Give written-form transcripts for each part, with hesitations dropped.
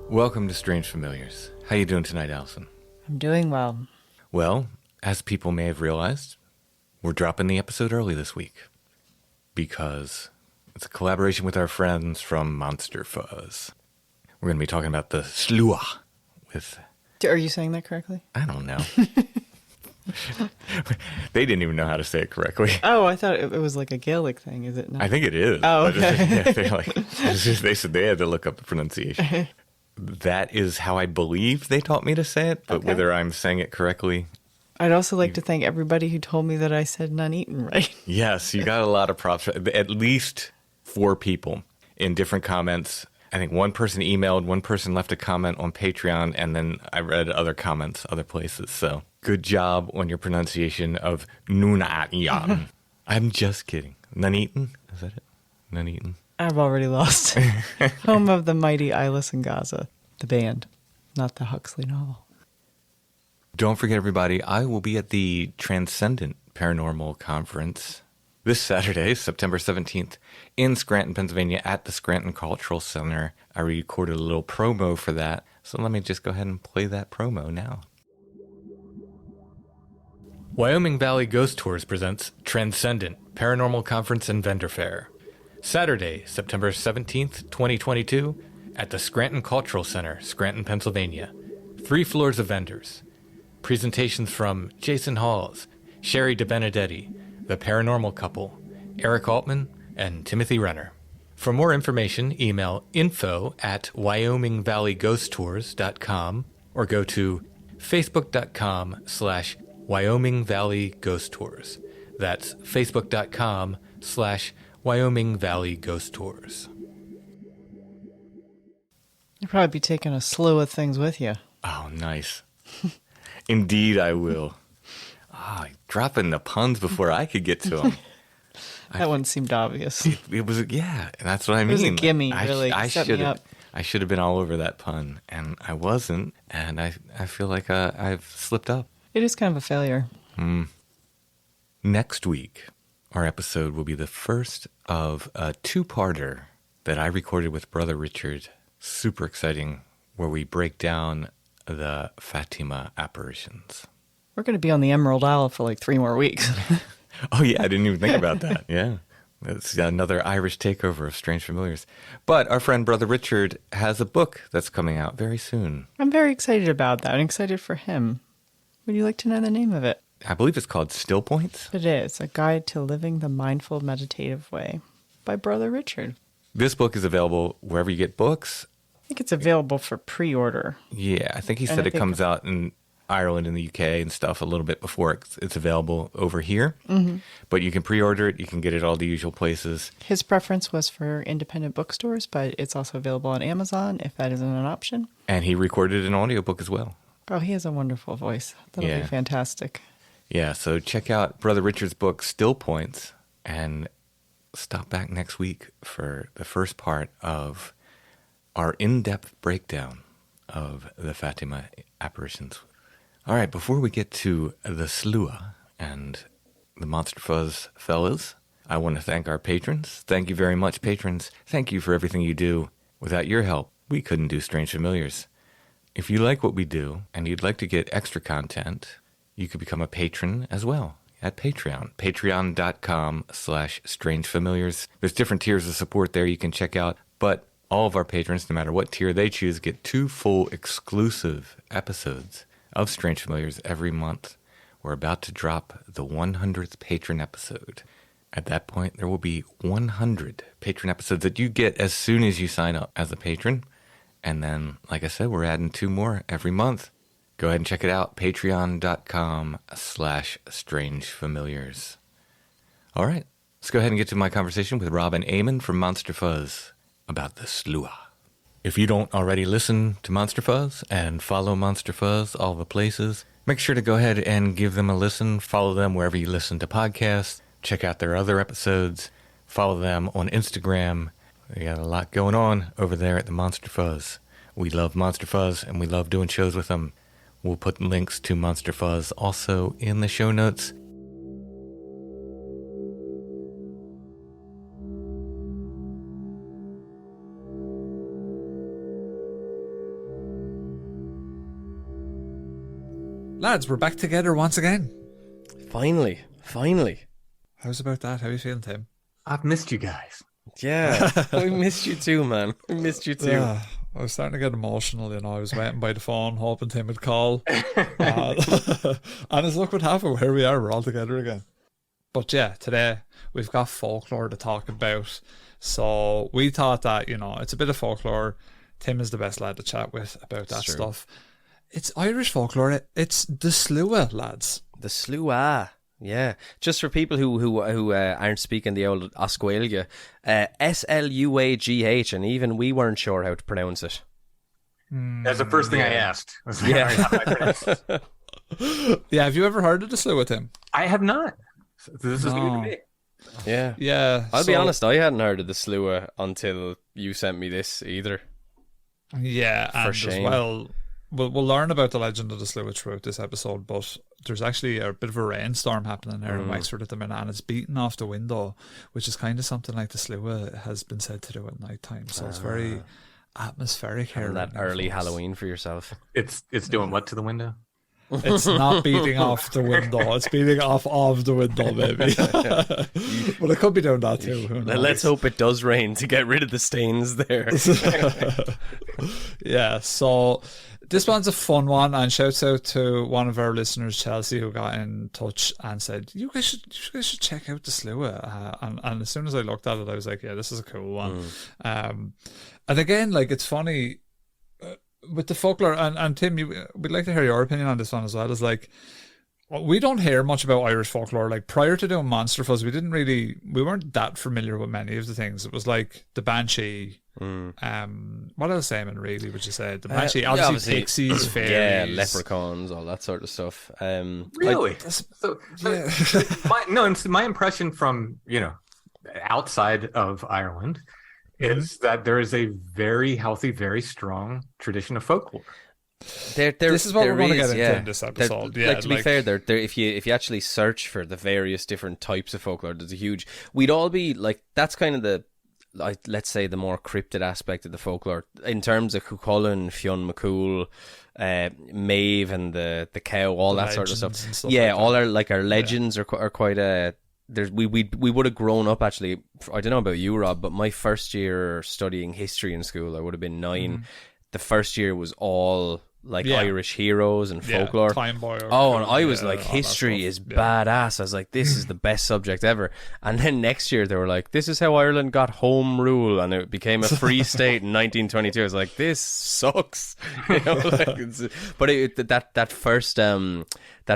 Welcome to Strange Familiars. How you doing tonight, Allison? I'm doing well. Well, as people may have realized, we're dropping the episode early this week because it's a collaboration with our friends from Monster Fuzz. We're going to be talking about the Sluagh with... Are you saying that correctly? I don't know. They didn't even know how to say it correctly. Oh, I thought it was like a Gaelic thing, is it not? I think it is. Oh, okay. They said they had to look up the pronunciation. That is how I believe they taught me to say it, but whether I'm saying it correctly... I'd also like to thank everybody who told me that I said none-eaten right. Yes, you got a lot of props. At least 4 people in different comments. I think one person emailed, one person left a comment on Patreon, and then I read other comments other places. So good job on your pronunciation of Nuna'yan. I'm just kidding. None-eaten? Is that it? None-eaten? I've already lost. Home of the mighty Eyeless and Gaza, the band, not the Huxley novel. Don't forget, everybody, I will be at the Transcendent Paranormal Conference this Saturday, September 17th, in Scranton, Pennsylvania, at the Scranton Cultural Center. I recorded a little promo for that, so let me just go ahead and play that promo now. Wyoming Valley Ghost Tours presents Transcendent Paranormal Conference and Vendor Fair. Saturday, September 17th, 2022, at the Scranton Cultural Center, Scranton, Pennsylvania. 3 floors of vendors. Presentations from Jason Halls, Sherry DeBenedetti, The Paranormal Couple, Eric Altman, and Timothy Renner. For more information, email info@wyomingvalleyghosttours.com or go to facebook.com/Wyoming Valley Ghost Tours. That's facebook.com/Wyoming Valley Ghost Tours. You'll probably be taking a slew of things with you. Oh, nice. Indeed, I will. Dropping the puns before I could get to them. That one seemed obvious. It was, yeah, that's what I mean. It was a gimme, really. I should have been all over that pun, and I wasn't, and I feel like I've slipped up. It is kind of a failure. Next week, our episode will be the first of a 2-parter that I recorded with Brother Richard. Super exciting, where we break down the Fatima apparitions. We're going to be on the Emerald Isle for like 3 more weeks. Oh, yeah, I didn't even think about that. Yeah. It's another Irish takeover of Strange Familiars. But our friend Brother Richard has a book that's coming out very soon. I'm very excited about that. I'm excited for him. Would you like to know the name of it? I believe it's called Still Points. It is. A Guide to Living the Mindful Meditative Way by Brother Richard. This book is available wherever you get books. I think it's available for pre-order. Yeah, I think he said it comes out in Ireland and the UK and stuff a little bit before it's available over here. Mm-hmm. But you can pre-order it. You can get it all the usual places. His preference was for independent bookstores, but it's also available on Amazon if that isn't an option. And he recorded an audiobook as well. Oh, he has a wonderful voice. That'll be fantastic. Yeah, so check out Brother Richard's book, Still Points, and stop back next week for the first part of our in-depth breakdown of the Fatima apparitions. All right, before we get to the Sluagh and the Monster Fuzz fellas, I want to thank our patrons. Thank you very much, patrons. Thank you for everything you do. Without your help, we couldn't do Strange Familiars. If you like what we do and you'd like to get extra content, you could become a patron as well at Patreon. Patreon.com/strangefamiliars. There's different tiers of support there you can check out, but all of our patrons, no matter what tier they choose, get 2 full exclusive episodes of Strange Familiars every month. We're about to drop the 100th patron episode. At that point, there will be 100 patron episodes that you get as soon as you sign up as a patron. And then, like I said, we're adding 2 more every month. Go ahead and check it out. Patreon.com/strangefamiliars. All right, let's go ahead and get to my conversation with Rob and Eamon from Monster Fuzz about the Sluagh. If you don't already listen to Monster Fuzz and follow Monster Fuzz all the places, make sure to go ahead and give them a listen. Follow them wherever you listen to podcasts. Check out their other episodes. Follow them on Instagram. They got a lot going on over there at the Monster Fuzz. We love Monster Fuzz, and we love doing shows with them. We'll put links to Monster Fuzz also in the show notes. Lads, we're back together once again. Finally. How's about that? How are you feeling, Tim? I've missed you guys. Yeah, we missed you too, man. We missed you too. Yeah, I was starting to get emotional, you know. I was waiting by the phone, hoping Tim would call. And as luck would have it, here we are, we're all together again. But yeah, today we've got folklore to talk about. So we thought that, you know, it's a bit of folklore. Tim is the best lad to chat with about that stuff. It's Irish folklore. It's the Sluagh, lads. The Sluagh. Yeah, just for people who aren't speaking the old Oscuelga, Sluagh, and even we weren't sure how to pronounce it. That's the first thing I asked. Yeah. Yeah, have you ever heard of the Sluagh, Tim? I have not. This is new to me. Yeah. Yeah. I'll be honest, I hadn't heard of the Sluagh until you sent me this either. Yeah, For and shame. as well, we'll learn about the legend of the Sluagh throughout this episode, but there's actually a bit of a rainstorm happening there in Wexford at the minute, and it's beating off the window, which is kind of something like the Sluagh has been said to do at night time. So it's very atmospheric here. And that early Halloween for yourself. It's doing what to the window? It's not beating off the window. It's beating off of the window, maybe. But it could be doing that too. Who knows? Let's hope it does rain to get rid of the stains there. Yeah, so this one's a fun one, and shouts out to one of our listeners, Chelsea, who got in touch and said, you guys should check out the Sluagh. And as soon as I looked at it, I was like, yeah, this is a cool one. And again, like, it's funny with the folklore, and Tim, we'd like to hear your opinion on this one as well. Is like, we don't hear much about Irish folklore. Like, prior to doing Monster Fuzz, we weren't that familiar with many of the things. It was like the Banshee. What else, Eamon, really would you say? The Banshee, obviously pixies, fairies, yeah, leprechauns, all that sort of stuff. Really? My impression from, outside of Ireland is that there is a very healthy, very strong tradition of folklore. This is what we're going to get into in this episode. To be fair, there, if you actually search for the various different types of folklore, there's a huge. We'd all be like, that's kind of let's say the more cryptid aspect of the folklore in terms of Cuchulainn, Fionn McCool, Maeve, and the cow, all that sort of stuff. Yeah, all our legends are quite we would have grown up, actually. I don't know about you, Rob, but my first year studying history in school, I would have been 9. The first year was all Irish heroes and folklore. Time Boy. And I was like, history is badass. I was like, this is the best subject ever. And then next year they were like, this is how Ireland got home rule, and it became a free state in 1922. I was like, this sucks. But that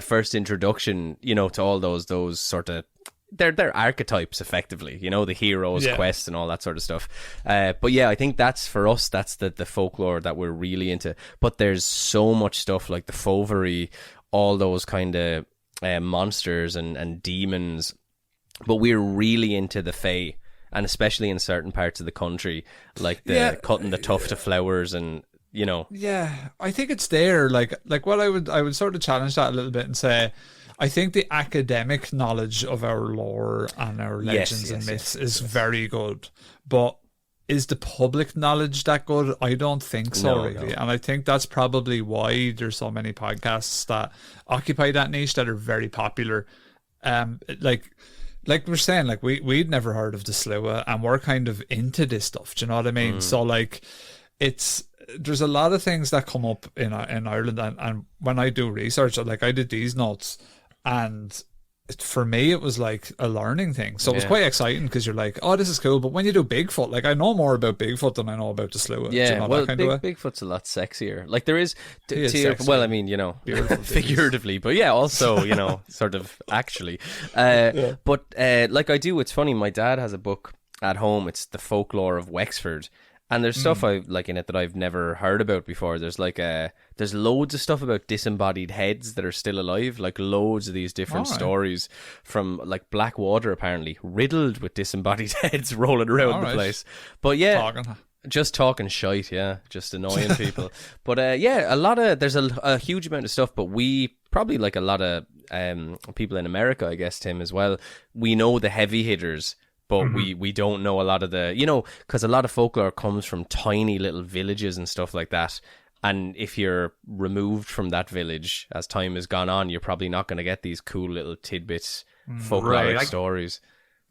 first introduction, to all those sort of. They're archetypes, effectively, the hero's quest and all that sort of stuff. But yeah, I think that's, for us, that's the folklore that we're really into. But there's so much stuff like the Fovery, all those kind of monsters and demons. But we're really into the Fae, and especially in certain parts of the country, like the cutting the tuft of flowers and. Yeah, I think it's there. Like what I would sort of challenge that a little bit and say, I think the academic knowledge of our lore and our legends and myths is very good, but is the public knowledge that good? I don't think so, really. No. And I think that's probably why there's so many podcasts that occupy that niche that are very popular. Like we're saying, like we'd never heard of the Sluagh, and we're kind of into this stuff. Do you know what I mean? So like, there's a lot of things that come up in Ireland, and when I do research, like I did these notes, and for me it was like a learning thing. So it was quite exciting, because you're like, oh, this is cool. But when you do Bigfoot, like I know more about Bigfoot than I know about the Sluagh. Yeah, well, Bigfoot's a lot sexier. Like there is, well, I mean, figuratively, but yeah, also, sort of actually. But like I do, it's funny. My dad has a book at home. It's the Folklore of Wexford. And there's stuff I like in it that I've never heard about before. There's like there's loads of stuff about disembodied heads that are still alive, like loads of these different stories from like Blackwater, apparently riddled with disembodied heads rolling around the place. But yeah, just talking shite, just annoying people. But there's a huge amount of stuff. But we probably, like a lot of people in America, I guess, Tim, as well, we know the heavy hitters. But we don't know a lot of the, because a lot of folklore comes from tiny little villages and stuff like that. And if you're removed from that village as time has gone on, you're probably not going to get these cool little tidbits, folkloric stories.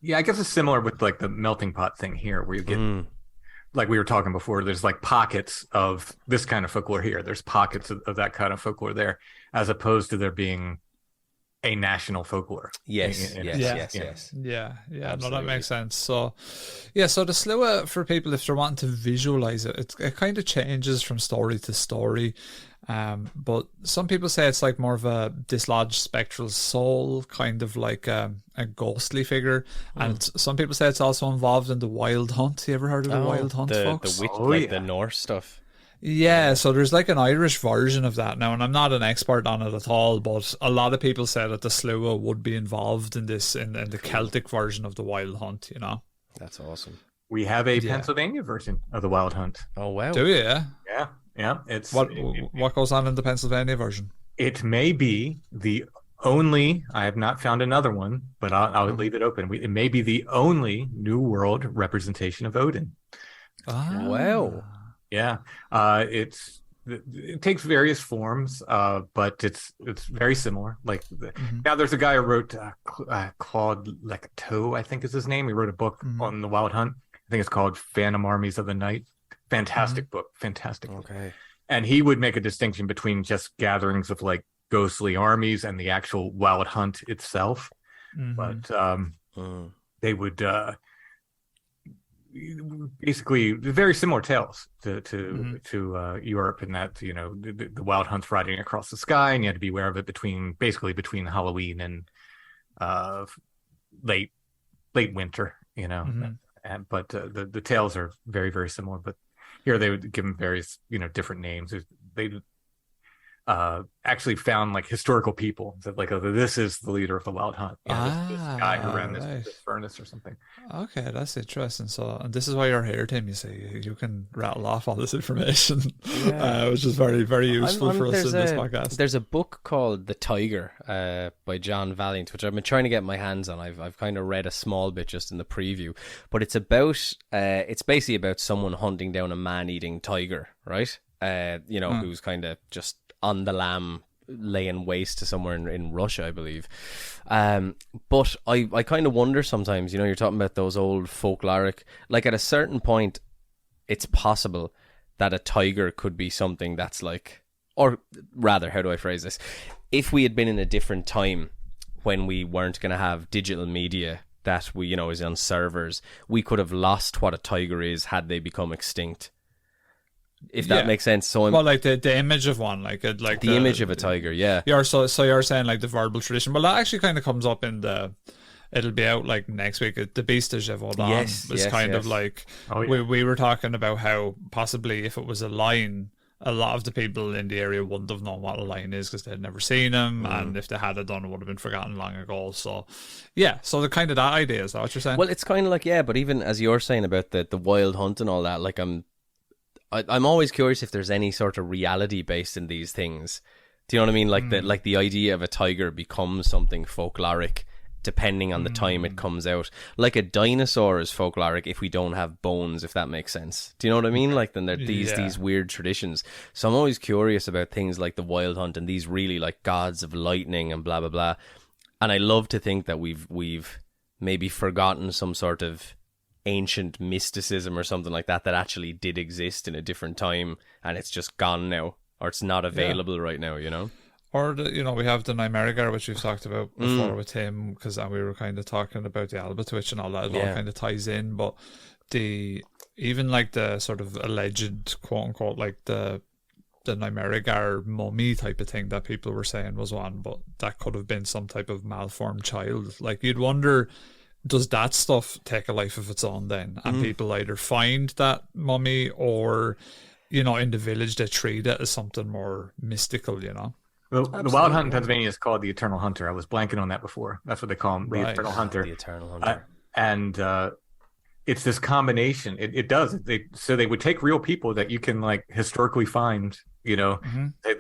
Yeah, I guess it's similar with like the melting pot thing here, where you get, like we were talking before, there's like pockets of this kind of folklore here. There's pockets of that kind of folklore there, as opposed to there being a national folklore. Yes. Yeah. No, that makes sense. So the slua, for people, if they're wanting to visualize it, it kind of changes from story to story. But some people say it's like more of a dislodged spectral soul, kind of like a ghostly figure. And some people say it's also involved in the wild hunt. You ever heard of the wild hunt, folks? The witch, the Norse stuff. Yeah, so there's like an Irish version of that now, and I'm not an expert on it at all, but a lot of people say that the Sluagh would be involved in this, in the Celtic version of the Wild Hunt, That's awesome. We have a Pennsylvania version of the Wild Hunt. Oh, wow. Do you? Yeah. It's what goes on in the Pennsylvania version? It may be the only, I have not found another one, but I'll leave it open. It may be the only New World representation of Odin. Wow. Yeah, it takes various forms, but it's very similar. Like now, there's a guy who wrote Claude Lecteau, I think is his name. He wrote a book on the Wild Hunt. I think it's called Phantom Armies of the Night. Fantastic book. Okay. And he would make a distinction between just gatherings of like ghostly armies and the actual Wild Hunt itself. But they would. Basically very similar tales to Europe, in that the wild hunt's riding across the sky, and you had to be aware of it between Halloween and late winter, but the tales are very, very similar. But here they would give them various different names. They actually found like historical people that like, this is the leader of the Wild Hunt. This guy who ran this furnace or something. Okay, that's interesting. So, and this is why you're here, Tim. You say you can rattle off all this information, which is very, very useful for us in this podcast. There's a book called The Tiger by John Valiant, which I've been trying to get my hands on. I've kind of read a small bit just in the preview, but it's basically about someone hunting down a man-eating tiger, right? Who's kind of just on the lam, laying waste to somewhere in Russia, I believe. But I kind of wonder sometimes, you're talking about those old folkloric, like at a certain point, it's possible that a tiger could be something that's like, or rather, how do I phrase this? If we had been in a different time when we weren't going to have digital media that is on servers, we could have lost what a tiger is had they become extinct. If that makes sense. So like the image of one, like the image of a tiger, so you're saying like the verbal tradition. Well, that actually kind of comes up in it'll be out like next week. The Beast de Gévaudan is kind of like we were talking about how possibly if it was a lion, a lot of the people in the area wouldn't have known what a lion is because they'd never seen him, and if they had done, it would have been forgotten long ago. So so the kind of that idea, is that what you're saying? Well, it's kind of like but even as you're saying about the wild hunt and all that, like I'm always curious if there's any sort of reality based in these things. Do you know what I mean? Like the idea of a tiger becomes something folkloric depending on the time it comes out. Like a dinosaur is folkloric if we don't have bones, if that makes sense. Do you know what I mean? Like then there are these weird traditions. So I'm always curious about things like the wild hunt and these really like gods of lightning and blah blah blah. And I love to think that we've maybe forgotten some sort of ancient mysticism or something like that actually did exist in a different time, and it's just gone now, or it's not available right now, Or we have the Nymerigar, which we've talked about before with him, because we were kind of talking about the Albatwitch and all that. It all kind of ties in, but even like the sort of alleged quote unquote like the Nymerigar mummy type of thing that people were saying was one, but that could have been some type of malformed child. Like you'd wonder, does that stuff take a life of its own then? And people either find that mummy or, you know, in the village they treat it as something more mystical, you know? The wild hunt in Pennsylvania is called the Eternal Hunter. I was blanking on that before. That's what they call him, the Eternal Hunter. The Eternal Hunter. And it's this combination. It does. So they would take real people that you can like historically find, you know,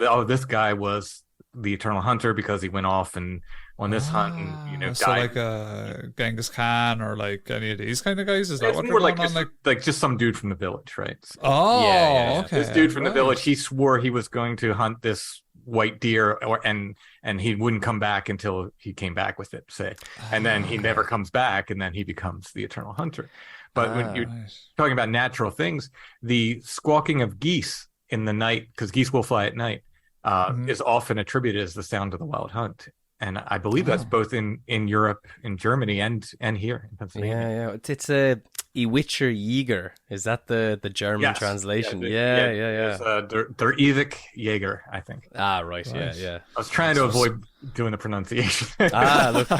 oh, this guy was the Eternal Hunter because he went off and on this hunt and, you know, so died. Like Genghis Khan or like any of these kind of guys? Is that what more they're like going just, on? like just some dude from the village, right? So, Okay. this dude from the village, he swore he was going to hunt this white deer and he wouldn't come back until he came back with it, say. And then he never comes back and then he becomes the Eternal Hunter. But when you're talking about natural things, the squawking of geese in the night, because geese will fly at night, is often attributed as the sound of the wild hunt. And I believe that's both in Europe, in Germany, and here in Pennsylvania. Yeah. It's a Iwitscher Jäger. Is that the German translation? Yeah. It's Der Ewig Jäger, I think. Ah, right. Yeah. I was trying to avoid doing the pronunciation. Look,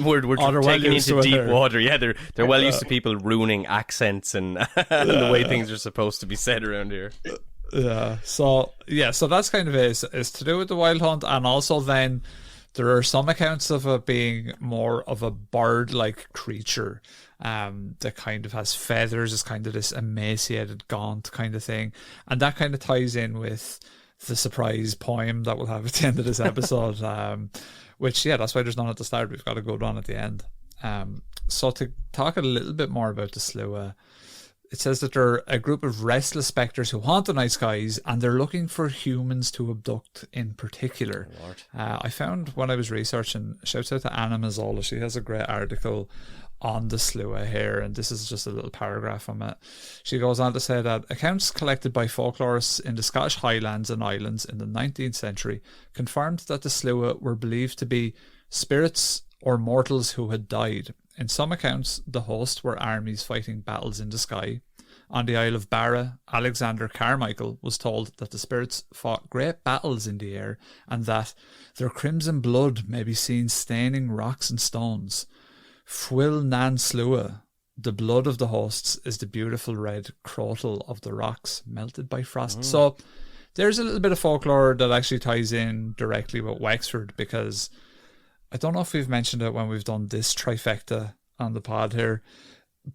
we're taking into deep water. Yeah, they're well used to people ruining accents and the way things are supposed to be said around here. So that's kind of it. It's to do with the wild hunt, and also then there are some accounts of it being more of a bird-like creature that kind of has feathers, is kind of this emaciated, gaunt kind of thing. And that kind of ties in with the surprise poem that we'll have at the end of this episode, which, that's why there's none at the start. We've got a good one at the end. So to talk a little bit more about the Sluagh, it says that they're a group of restless spectres who haunt the night skies, and they're looking for humans to abduct in particular. I found when I was researching, shouts out to Anna Mazzola, she has a great article on the Sluagh here, and this is just a little paragraph from it. She goes on to say that accounts collected by folklorists in the Scottish Highlands and Islands in the 19th century confirmed that the Sluagh were believed to be spirits or mortals who had died. In some accounts, the host were armies fighting battles in the sky. On the Isle of Barra, Alexander Carmichael was told that the spirits fought great battles in the air and that their crimson blood may be seen staining rocks and stones. Fuil nan Sluagh, the blood of the hosts, is the beautiful red crotal of the rocks melted by frost. So there's a little bit of folklore that actually ties in directly with Wexford, because I don't know if we've mentioned it when we've done this trifecta on the pod here,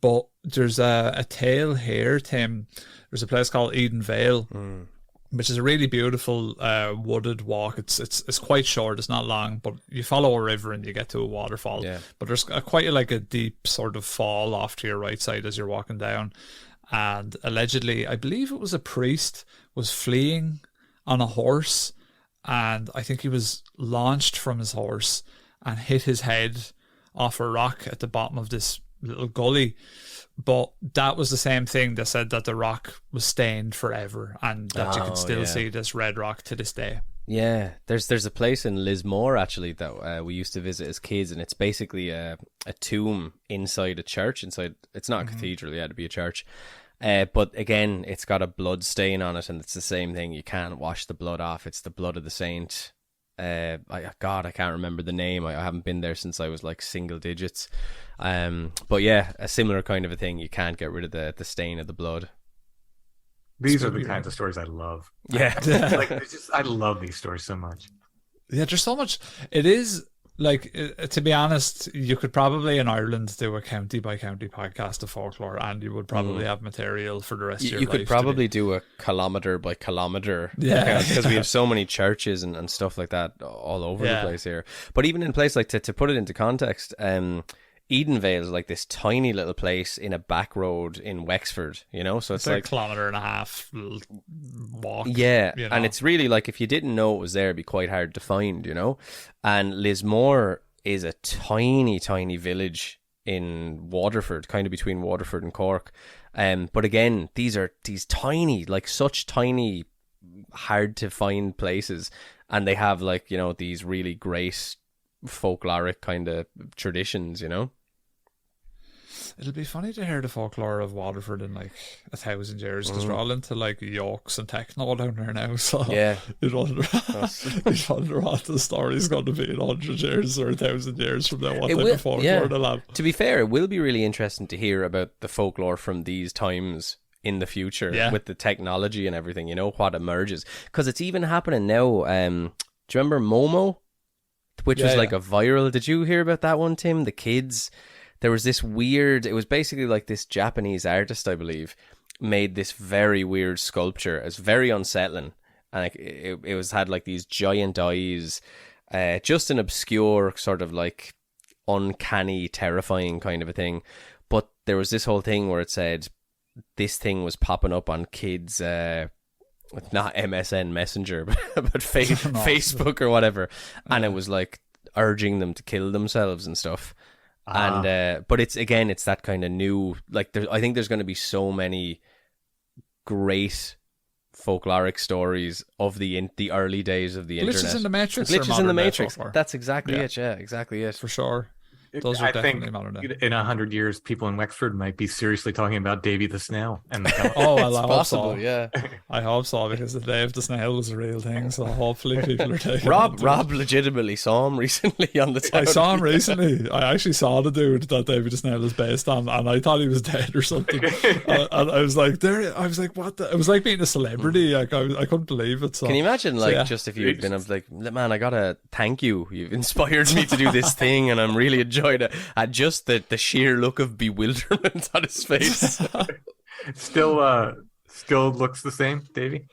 but there's a tale here, Tim. There's a place called Eden Vale, which is a really beautiful wooded walk. It's quite short, it's not long, but you follow a river and you get to a waterfall. Yeah. But there's quite a deep sort of fall off to your right side as you're walking down. And allegedly, I believe it was a priest, was fleeing on a horse, and I think he was launched from his horse and hit his head off a rock at the bottom of this little gully. But that was the same thing. They said that the rock was stained forever and that you can still see this red rock to this day. Yeah, there's a place in Lismore actually that we used to visit as kids, and it's basically a tomb inside a church. It's not a cathedral, to be a church. But again, it's got a blood stain on it, and it's the same thing. You can't wash the blood off. It's the blood of the saint. I can't remember the name. I haven't been there since I was like single digits. But yeah, a similar kind of a thing. You can't get rid of the stain of the blood. These are the kinds of stories I love. Yeah. I love these stories so much. Yeah, there's so much. It is like, to be honest, you could probably in Ireland do a county by county podcast of folklore, and you would probably have material for the rest of your life. You could probably do a kilometre by kilometre, because we have so many churches and stuff like that all over the place here. But even in a place like, to put it into context, Edenvale is like this tiny little place in a back road in Wexford, so it's like a kilometre and a half walk. Yeah, and it's really like, if you didn't know it was there, it'd be quite hard to find, And Lismore is a tiny, tiny village in Waterford, kind of between Waterford and Cork. But again, these tiny, like such tiny, hard to find places, and they have like, these really great folkloric kind of traditions, it'll be funny to hear the folklore of Waterford in like 1,000 years, because we're all into like yokes and techno down there now. So Yeah. you'd wonder what the story's going to be in 100 years or 1,000 years from now. What type of folklore they'll have. To be fair, it will be really interesting to hear about the folklore from these times in the future with the technology and everything, you know, what emerges. Because it's even happening now. Do you remember Momo? Which was like a viral. Did you hear about that one, Tim? The kids. There was this weird. It was basically like this Japanese artist, I believe, made this very weird sculpture. It's very unsettling, and it was had like these giant eyes. Just an obscure sort of like uncanny, terrifying kind of a thing. But there was this whole thing where it said this thing was popping up on kids. Not MSN Messenger, but Facebook or whatever, and it was like urging them to kill themselves and stuff. And but it's that kind of new, like I think there's going to be so many great folkloric stories of the early days of the internet. Glitches in the Matrix. Glitches in the Matrix. That's exactly it. Yeah, exactly it. For sure. Those are definitely modern day. In 100 years, people in Wexford might be seriously talking about Davy the Snail. And well, I possible, hope so. Yeah. I hope so, because the Dave the Snail was a real thing. So hopefully people are taking Rob legitimately saw him recently on the town. I saw him recently. I actually saw the dude that Davy the Snail is based on, and I thought he was dead or something. And I was like, what the? It was like being a celebrity. Like I couldn't believe it. So, can you imagine, just if you had been like, man, I gotta thank you. You've inspired me to do this thing, and I'm really enjoying it. And just the sheer look of bewilderment on his face. Still looks the same, Davey?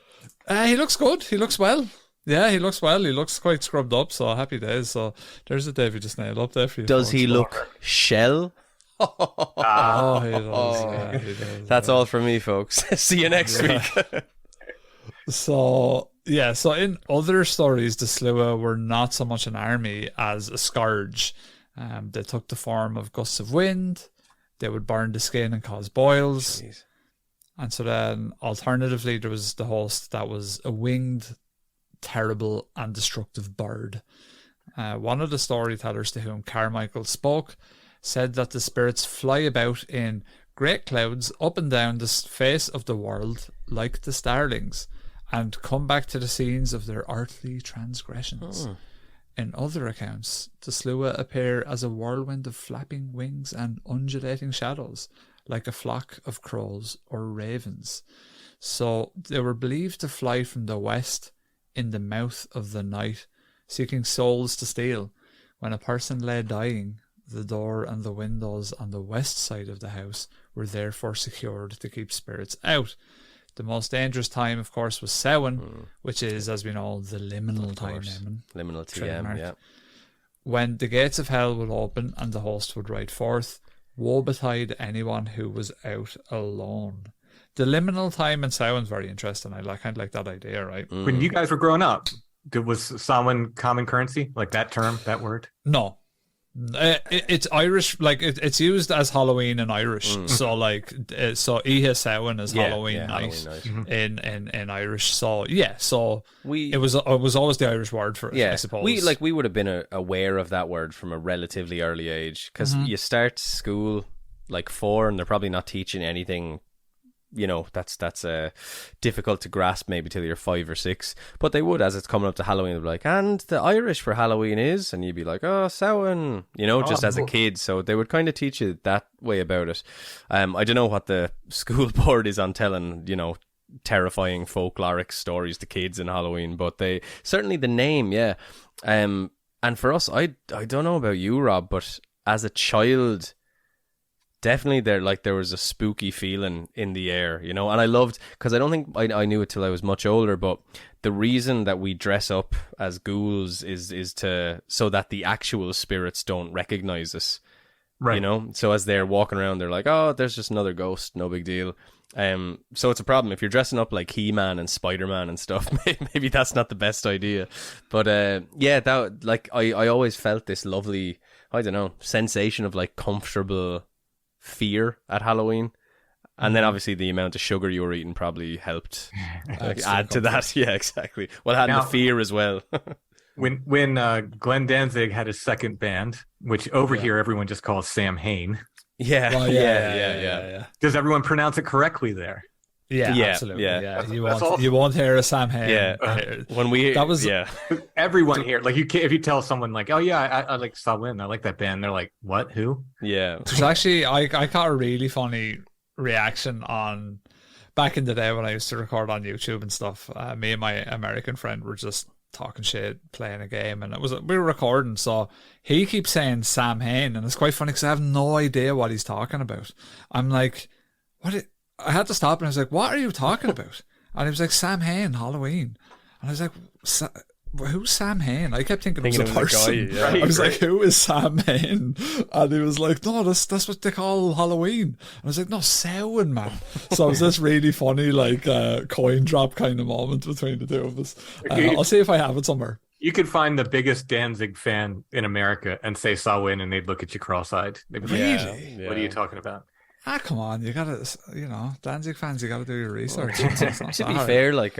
He looks good. He looks well. Yeah, he looks well. He looks quite scrubbed up, so happy days. So there's a Davy the Snail up there for you. Does he look shell? He does. Yeah, he does. That's all from me, folks. See you next week. So in other stories, the Sluagh were not so much an army as a scourge. They took the form of gusts of wind. They would burn the skin and cause boils. Jeez. And so then, alternatively, there was the host that was a winged, terrible, and destructive bird. One of the storytellers to whom Carmichael spoke said that the spirits fly about in great clouds up and down the face of the world like the starlings, and come back to the scenes of their earthly transgressions. In other accounts, the Sluagh appear as a whirlwind of flapping wings and undulating shadows, like a flock of crows or ravens. So they were believed to fly from the west in the mouth of the night, seeking souls to steal. When a person lay dying, the door and the windows on the west side of the house were therefore secured to keep spirits out. The most dangerous time, of course, was Samhain, which is, as we know, the liminal time. Liminal TM, yeah. When the gates of hell would open and the host would ride forth, woe betide anyone who was out alone. The liminal time in Samhain's very interesting. I kind of like that idea, right? When you guys were growing up, was Samhain common currency? Like that term, that word? No. It's Irish, like it's used as Halloween in Irish. So like, so Ihe Samhain is Halloween night, Halloween night. In Irish. So it was always the Irish word for it. I suppose we would have been aware of that word from a relatively early age, because you start school like 4 and they're probably not teaching anything. You know, that's difficult to grasp maybe till you're 5 or 6. But they would, as it's coming up to Halloween, they'd be like, and the Irish for Halloween is, and you'd be like, oh, Samhain, you know, just as a kid. So they would kind of teach you that way about it. I don't know what the school board is on telling, you know, terrifying folkloric stories to kids in Halloween, but they certainly the name, yeah. And for us, I don't know about you, Rob, but as a child, definitely there was a spooky feeling in the air, you know, and I loved, because I don't think I knew it till I was much older, but the reason that we dress up as ghouls is so that the actual spirits don't recognize us, right? You know, so as they're walking around, they're like, oh, there's just another ghost, no big deal. So it's a problem if you're dressing up like He-Man and Spider-Man and stuff. Maybe that's not the best idea, but that, like, I always felt this lovely, I don't know, sensation of like comfortable fear at Halloween, and then obviously the amount of sugar you were eating probably helped add to that. Yeah, exactly. Well, had the fear as well. when Glenn Danzig had his second band, which over here everyone just calls Sam Hain, Yeah. Well, Yeah. Does everyone pronounce it correctly there? Yeah, Yeah, absolutely. yeah. Yeah, That's awesome. you won't hear a Sam Hain. Yeah. When we That was- yeah. Everyone here, like if you tell someone like, oh yeah, I like Sawin, I like that band, they're like, what? Who? Yeah. There's actually I got a really funny reaction on back in the day when I used to record on YouTube and stuff. Me and my American friend were just talking shit, playing a game, and we were recording. So he keeps saying Sam Hain, and it's quite funny because I have no idea what he's talking about. I'm like, what? I had to stop and I was like, what are you talking about? And he was like, Sam Hain, Halloween. And I was like, who's Sam Hain? I kept thinking it was a person. Guy, yeah. I was like, who is Sam Hain? And he was like, no, that's what they call Halloween. And I was like, no, Samhain, man. So it was this really funny, like, coin drop kind of moment between the two of us. I'll see if I have it somewhere. You could find the biggest Danzig fan in America and say Sawin, and they'd look at you cross-eyed. They'd be like, Really? what are you talking about? Come on, you gotta, Danzig fans, you gotta do your research. To be fair, like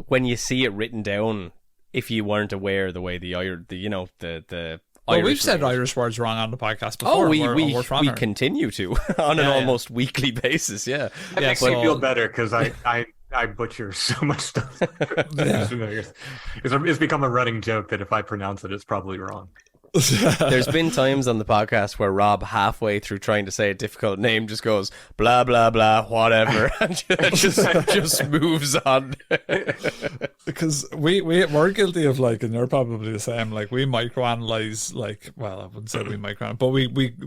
when you see it written down, if you weren't aware the way the Well, Irish we've said language- Irish words wrong on the podcast before. Oh, we we're from here. continue to on an almost weekly basis. Yeah, That makes me feel better because I butcher so much stuff. It's become a running joke that if I pronounce it, it's probably wrong. There's been times on the podcast where Rob, halfway through trying to say a difficult name, just goes blah blah blah whatever, and just moves on. Because we're guilty of, like, and you're probably the same, like, we microanalyze, like, well, I wouldn't say we microanalyze, but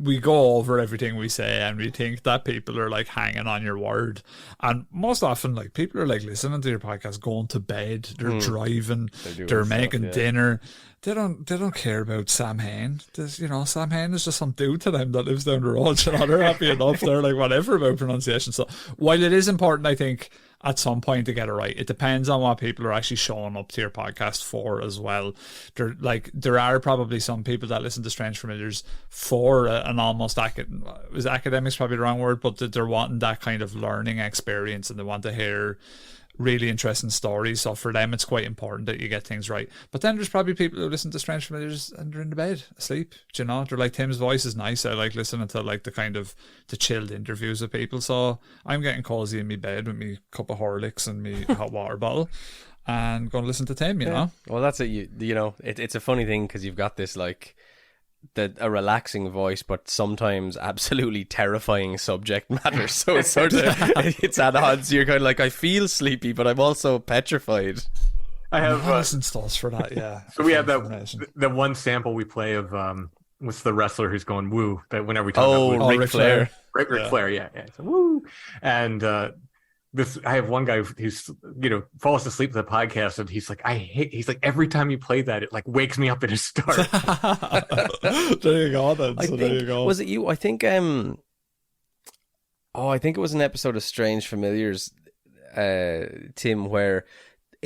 we go over everything we say, and we think that people are, like, hanging on your word. And most often, like, people are, like, listening to your podcast, going to bed, they're driving, they're making dinner. They don't care about Sam Hain. Sam Hain is just some dude to them that lives down the road. They're happy enough. They're like, whatever about pronunciation. So while it is important, I think, at some point to get it right, it depends on what people are actually showing up to your podcast for as well. There are probably some people that listen to Strange Familiars for an almost academic's probably the wrong word, but they're wanting that kind of learning experience and they want to hear really interesting stories. So for them, it's quite important that you get things right. But then there's probably people who listen to Strange Familiars and they're in the bed asleep. They're like, Tim's voice is nice. I like listening to, like, the chilled interviews of people. So I'm getting cozy in my bed with me cup of Horlicks and me hot water bottle and going to listen to Tim, you know? Well, that's it. It's a funny thing because you've got this, like, a relaxing voice, but sometimes absolutely terrifying subject matter. So it's sort of it's at odds. You're kind of like, I feel sleepy, but I'm also petrified. I have installs for that. Yeah. So we have that one sample we play of what's the wrestler who's going woo? That whenever we talk about woo, Ric Flair. Ric Flair, yeah. So, woo, and I have one guy who's falls asleep to the podcast, and he's like, he's like, every time you play that, it like wakes me up in a start. There you go. Then. There you go. Was it you? I think I think it was an episode of Strange Familiars, Tim, where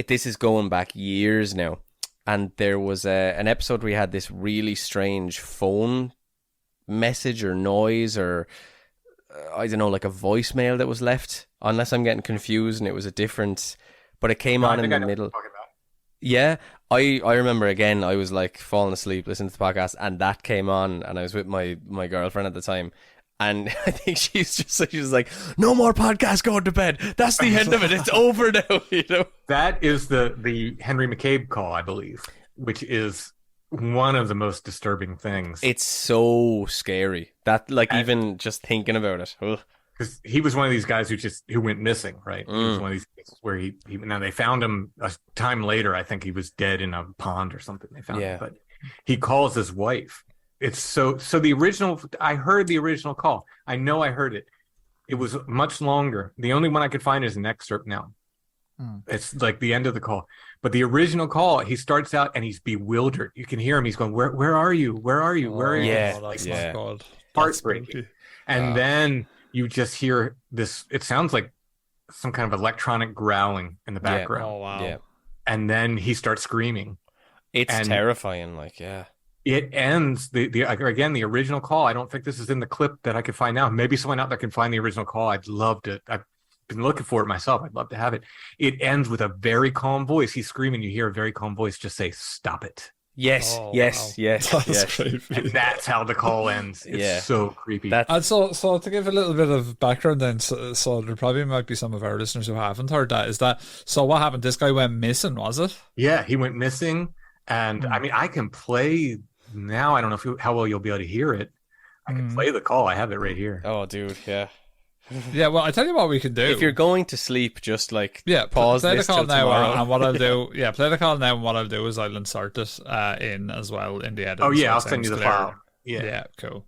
this is going back years now, and there was an episode where we had this really strange phone message or noise or I don't know, like a voicemail that was left, unless I'm getting confused, and it was a different, but it came on in the middle. Yeah, I remember, again, I was like falling asleep listening to the podcast, and that came on, and I was with my girlfriend at the time, and I think she was like, no more podcasts, going to bed, that's the end of it, it's over now. That is the Henry McCabe call, I believe, which is one of the most disturbing things. It's so scary that, like, even just thinking about it. Because he was one of these guys who went missing, right? He was one of these cases where he now they found him a time later. I think he was dead in a pond or something. They found him, but he calls his wife. It's so the original. I heard the original call. I know I heard it. It was much longer. The only one I could find is an excerpt now. It's like the end of the call. But the original call, he starts out and he's bewildered. You can hear him. He's going, "Where are you? Where are you? Where are you?" Yeah, heartbreaking. And then you just hear this. It sounds like some kind of electronic growling in the background. Oh wow! Yeah. And then he starts screaming. It's terrifying. Like, yeah. It ends the original call. I don't think this is in the clip that I could find now. Maybe someone out there can find the original call. I'd love to. I've been looking for it myself. I'd love to have it. It ends with a very calm voice. He's screaming. You hear a very calm voice just say, "Stop it." Yes, Oh, yes, wow. yes, That's yes. creepy. And that's how the call ends. It's Yeah. so creepy. And so to give a little bit of background then, so there probably might be some of our listeners who haven't heard that, is that, so what happened? This guy went missing, was it? Yeah, he went missing. And I mean, I can play now. I don't know how well you'll be able to hear it. I can play the call. I have it right here. Oh, dude, yeah. Yeah, well, I tell you what we can do. If you're going to sleep, just like Yeah, pause play the this call till now, tomorrow. and what I'll do, play the call now, and what I'll do is I'll insert it in as well in the edit. Oh, yeah, so it I'll send you the sounds clearer. file. Yeah. Yeah, cool.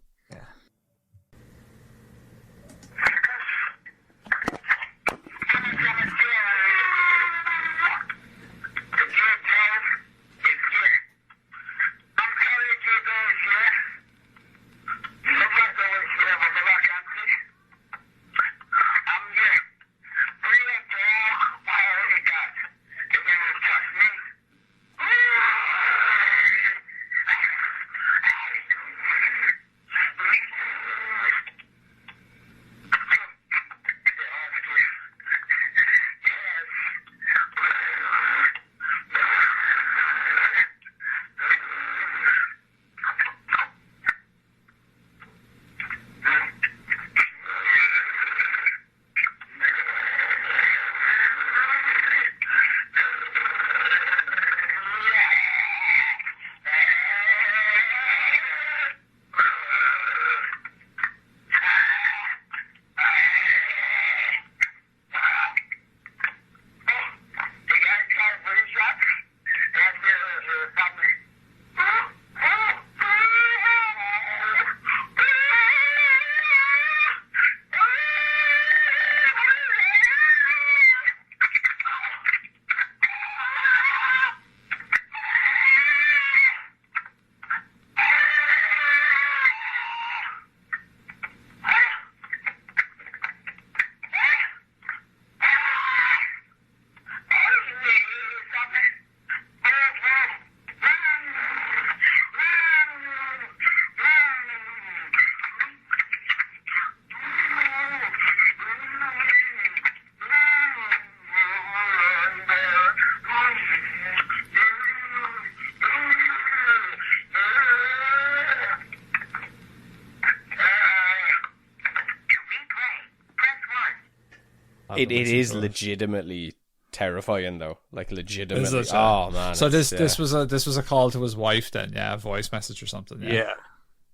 It is legitimately terrifying though, like legitimately. Is it? Oh man! So this was a call to his wife then, a voice message or something. Yeah.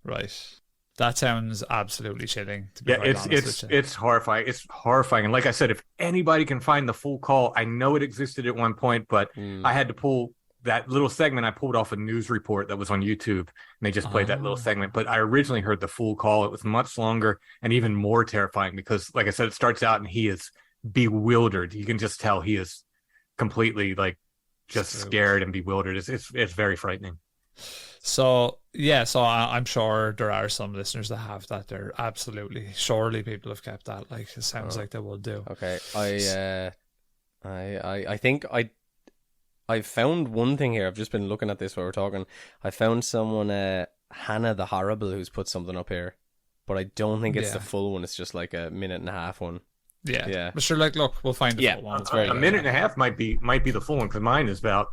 Right. That sounds absolutely chilling. To be Yeah, quite honest with you. it's horrifying. It's horrifying. And like I said, if anybody can find the full call, I know it existed at one point, but I had to pull that little segment. I pulled off a news report that was on YouTube, and they just played that little segment. But I originally heard the full call. It was much longer and even more terrifying because, like I said, it starts out and he is bewildered. You can just tell he is completely like just scared and bewildered. It's very frightening. So I'm sure there are some listeners that have that. They're absolutely surely people have kept that. Like it sounds like they would do. Okay, I think I found one thing here. I've just been looking at this while we're talking. I found someone, Hannah the Horrible, who's put something up here, but I don't think it's the full one. It's just like a 1.5 one. Yeah. But sure, like, look, we'll find the full one. It's very a good. minute and a half might be the full one because mine is about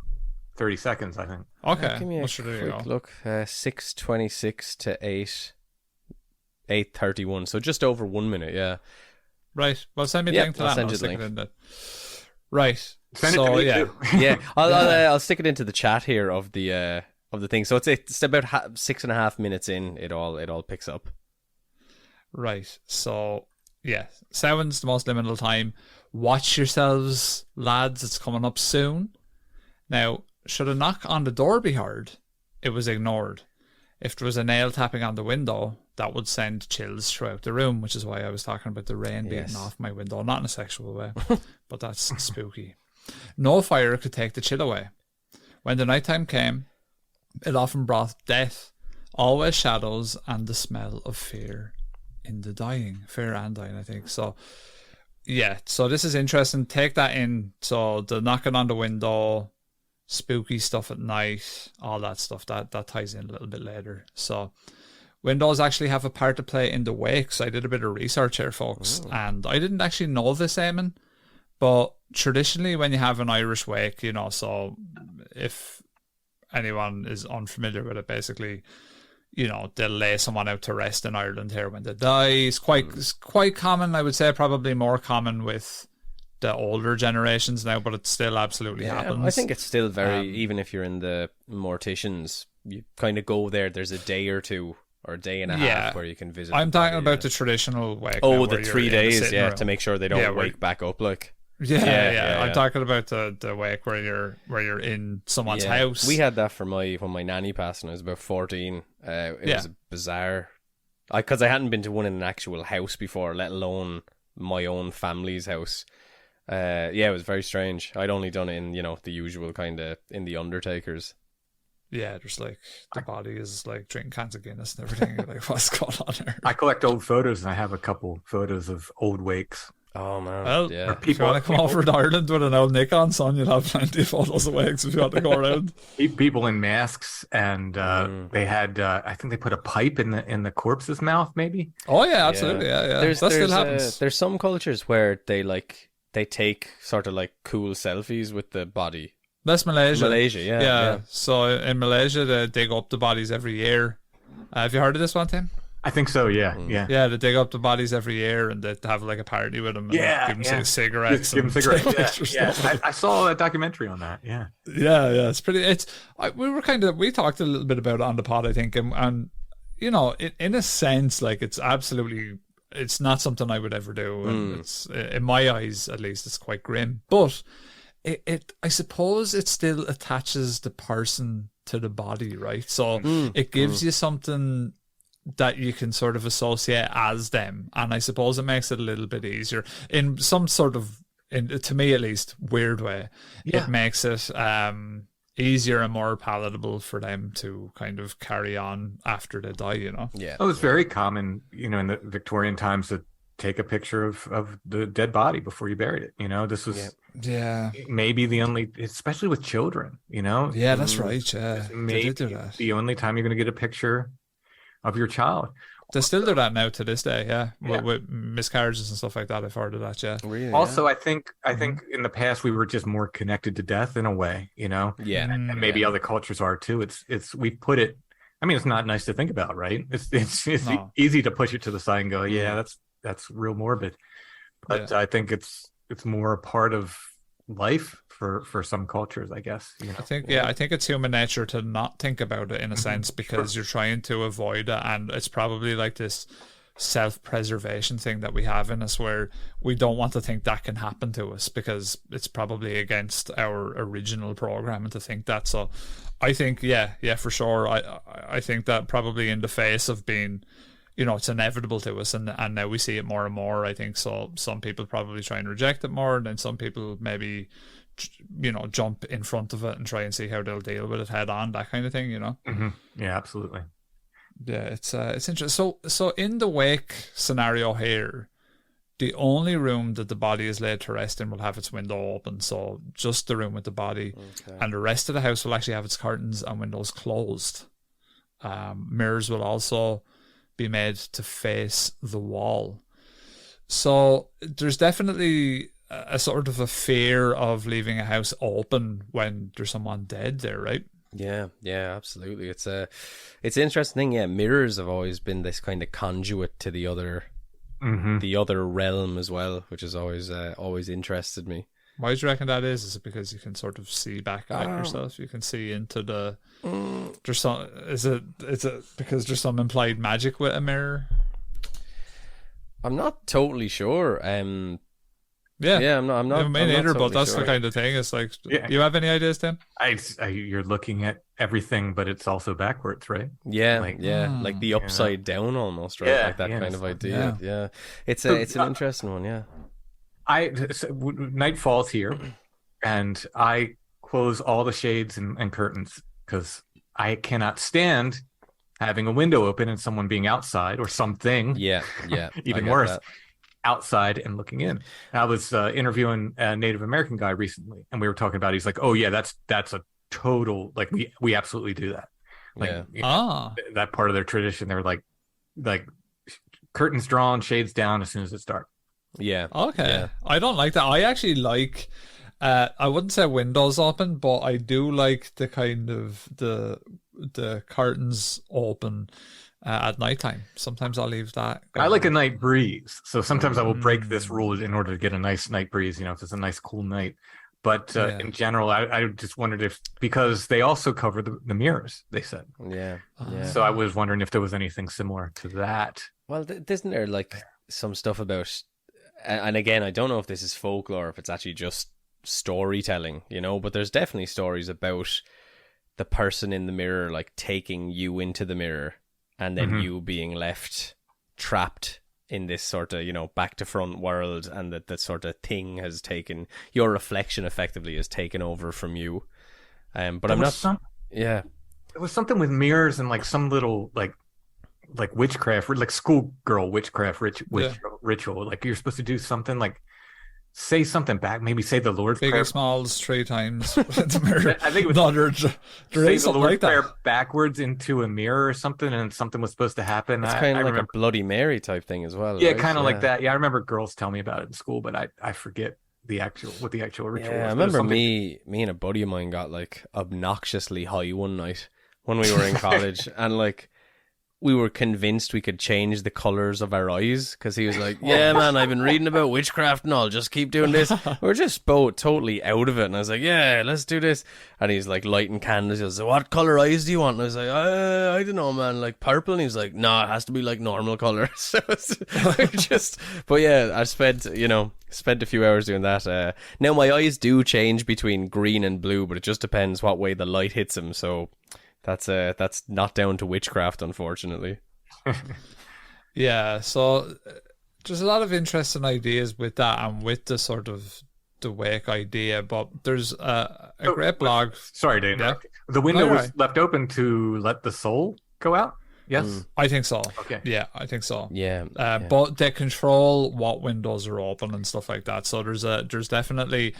30 seconds, I think. Okay. Give me a quick look. 6:26 to 8:31. So just over 1 minute. Yeah. Right. Well, send me the link to that. Send you I'll the stick link. it in there. Right. Send so it to me yeah. too. Yeah. I'll stick it into the chat here of the thing. So it's about 6.5 minutes in. It all picks up. Right. So yeah, 7's the most liminal time. Watch yourselves, lads. It's coming up soon. Now, should a knock on the door be heard, it was ignored. If there was a nail tapping on the window, that would send chills throughout the room, which is why I was talking about the rain beating off my window. Not in a sexual way, but that's spooky. No fire could take the chill away. When the nighttime came, it often brought death, always shadows, and the smell of fear in the dying. Fear and dying, I think. So, yeah. So this is interesting. Take that in. So the knocking on the window, spooky stuff at night, all that stuff, that ties in a little bit later. So windows actually have a part to play in the wakes. I did a bit of research here, folks, and I didn't actually know this, Eamon, but traditionally when you have an Irish wake, so if anyone is unfamiliar with it, basically, they'll lay someone out to rest in Ireland here when they die. It's quite common, I would say, probably more common with the older generations now, but it still absolutely happens. I think it's still very, even if you're in the morticians, you kind of go there, there's a day or two or a day and a half where you can visit. I'm talking about the traditional wake. Oh, the 3 days, to make sure they don't wake back up, like. Yeah. I'm talking about the wake where you're in someone's house. We had that for when my nanny passed when I was about 14. It was bizarre, because I hadn't been to one in an actual house before, let alone my own family's house. It was very strange. I'd only done it in, the usual kind of in the Undertakers. Yeah, there's like the body is like drinking cans of Guinness and everything. You're like, what's going on here? I collect old photos, and I have a couple photos of old wakes. Oh man! Well, if you want to come over to Ireland with an old Nikon, son, you'll have plenty of photos of wakes if you want to go around. People in masks, and they had, I think they put a pipe in the corpse's mouth, maybe. Oh yeah, absolutely, yeah. That still happens. There's some cultures where they take sort of like cool selfies with the body. That's Malaysia. Yeah. So in Malaysia, they dig up the bodies every year. Have you heard of this one, Tim? I think so. Yeah. Yeah, they dig up the bodies every year, and they have like a party with them. And give them cigarettes. Give them cigarettes. I saw a documentary on that. Yeah. It's pretty. We talked a little bit about it on the pod, I think, and in a sense, like it's not something I would ever do, and it's, in my eyes at least, it's quite grim. But I suppose it still attaches the person to the body, right? So it gives you something that you can sort of associate as them, and I suppose it makes it a little bit easier in some sort of, to me at least, weird way. It makes it easier and more palatable for them to kind of carry on after they die, it was very common in the Victorian times to take a picture of the dead body before you buried it. This was maybe the only, especially with children, that's right. Maybe the only time you're going to get a picture of your child. They still do that now to this day, with miscarriages and stuff like that. I've heard of that, Really, also, I think in the past we were just more connected to death in a way, and maybe other cultures are too. It's we put it. I mean, it's not nice to think about, right? It's easy to push it to the side and go, that's real morbid, but I think it's more a part of life for some cultures, I guess. I think it's human nature to not think about it in a sense, because you're trying to avoid it, and it's probably like this self-preservation thing that we have in us, where we don't want to think that can happen to us, because it's probably against our original programming to think that. So I think for sure, I think that probably in the face of being, it's inevitable to us, and now we see it more and more, I think. So some people probably try and reject it more, and then some people maybe jump in front of it and try and see how they'll deal with it head on, that kind of thing. Yeah, absolutely. Yeah, it's interesting. So in the wake scenario here, the only room that the body is laid to rest in will have its window open, so just the room with the body, and the rest of the house will actually have its curtains and windows closed. Mirrors will also be made to face the wall. So there's definitely a sort of a fear of leaving a house open when there's someone dead there, right? Yeah, absolutely. It's an interesting thing. Mirrors have always been this kind of conduit to the other realm as well, which has always interested me. Why do you reckon that is? Is it because you can sort of see back at yourself? You can see into the. There's some. Is it because there's some implied magic with a mirror? I'm not totally sure. I'm not. Me neither, but that's the kind of thing. It's like, you have any ideas, Tim? You're looking at everything, but it's also backwards, right? Yeah, like the upside down almost, right? Like that kind of idea. Yeah. It's an interesting one. Yeah. Night falls here, and I close all the shades and curtains, because I cannot stand having a window open and someone being outside, or something. Yeah. Even worse. That. Outside and looking in. I was interviewing a Native American guy recently, and we were talking about, he's like, oh yeah, that's a total, like, we absolutely do that. Like, that part of their tradition, they're like curtains drawn, shades down as soon as it's dark. Yeah. Okay. Yeah. I don't like that. I actually like I wouldn't say windows open, but I do like the kind of the curtains open at nighttime. Sometimes I'll leave that going. I like a night breeze, so sometimes I will break this rule in order to get a nice night breeze, if it's a nice cool night. But in general, I just wondered if, because they also cover the mirrors, they said. Yeah. So I was wondering if there was anything similar to that. Well, isn't there like some stuff about, and again, I don't know if this is folklore, or if it's actually just storytelling, but there's definitely stories about the person in the mirror like taking you into the mirror, and then you being left trapped in this sort of, back to front world, and that sort of thing has taken your reflection, effectively has taken over from you. But there I'm not. Yeah, it was something with mirrors and like some little like witchcraft, like schoolgirl witchcraft ritual. Like you're supposed to do something like say something back, maybe say the Lord's Big Prayer. Or Smalls 3 times. The mirror. I think it was there is something like Prayer that. backwards into a mirror or something, and something was supposed to happen. It's kind of like a Bloody Mary type thing as well. Yeah, right? kind of like that. Yeah, I remember girls tell me about it in school, but I forget what the actual ritual was. I remember me and a buddy of mine got like obnoxiously high one night when we were in college, and like we were convinced we could change the colors of our eyes, because he was like, yeah, man, I've been reading about witchcraft and I'll just keep doing this. We're just both totally out of it. And I was like, yeah, let's do this. And he's like lighting candles. He was like, what color eyes do you want? And I was like, I don't know, man, like purple. And he's like, no, it has to be like normal color. So it's but yeah, I spent a few hours doing that. Now my eyes do change between green and blue, but it just depends what way the light hits them. So that's not down to witchcraft, unfortunately. Yeah, so there's a lot of interesting ideas with that, and with the sort of the wake idea. But there's a great blog. Sorry to interrupt. Yeah. The window was left open to let the soul go out. Yes, I think so. Okay, yeah, I think so. Yeah, but they control what windows are open and stuff like that. So there's definitely.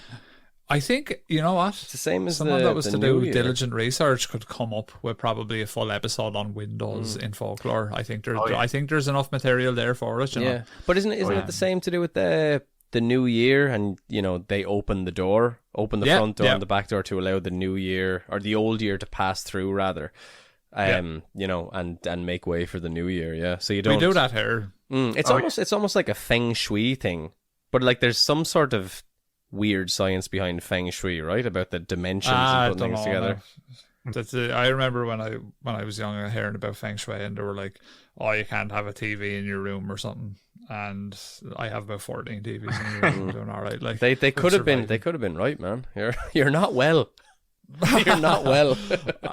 I think, you know what? It's the same as someone that was to do diligent research could come up with probably a full episode on windows in folklore. I think there's enough material there for us. You know? But isn't it the same to do with the new year? And they open the front door and the back door to allow the new year, or the old year, to pass through rather. And make way for the new year. Yeah, so you don't. We do that here. It's almost like a feng shui thing, but like there's some sort of weird science behind feng shui, right? About the dimensions and putting things together. I remember when I was young, hearing about feng shui, and they were like, "Oh, you can't have a TV in your room or something." And I have about 14 TVs in your room. Doing all right. Like they could have been. They could have been right, man. You're not well. You're not well.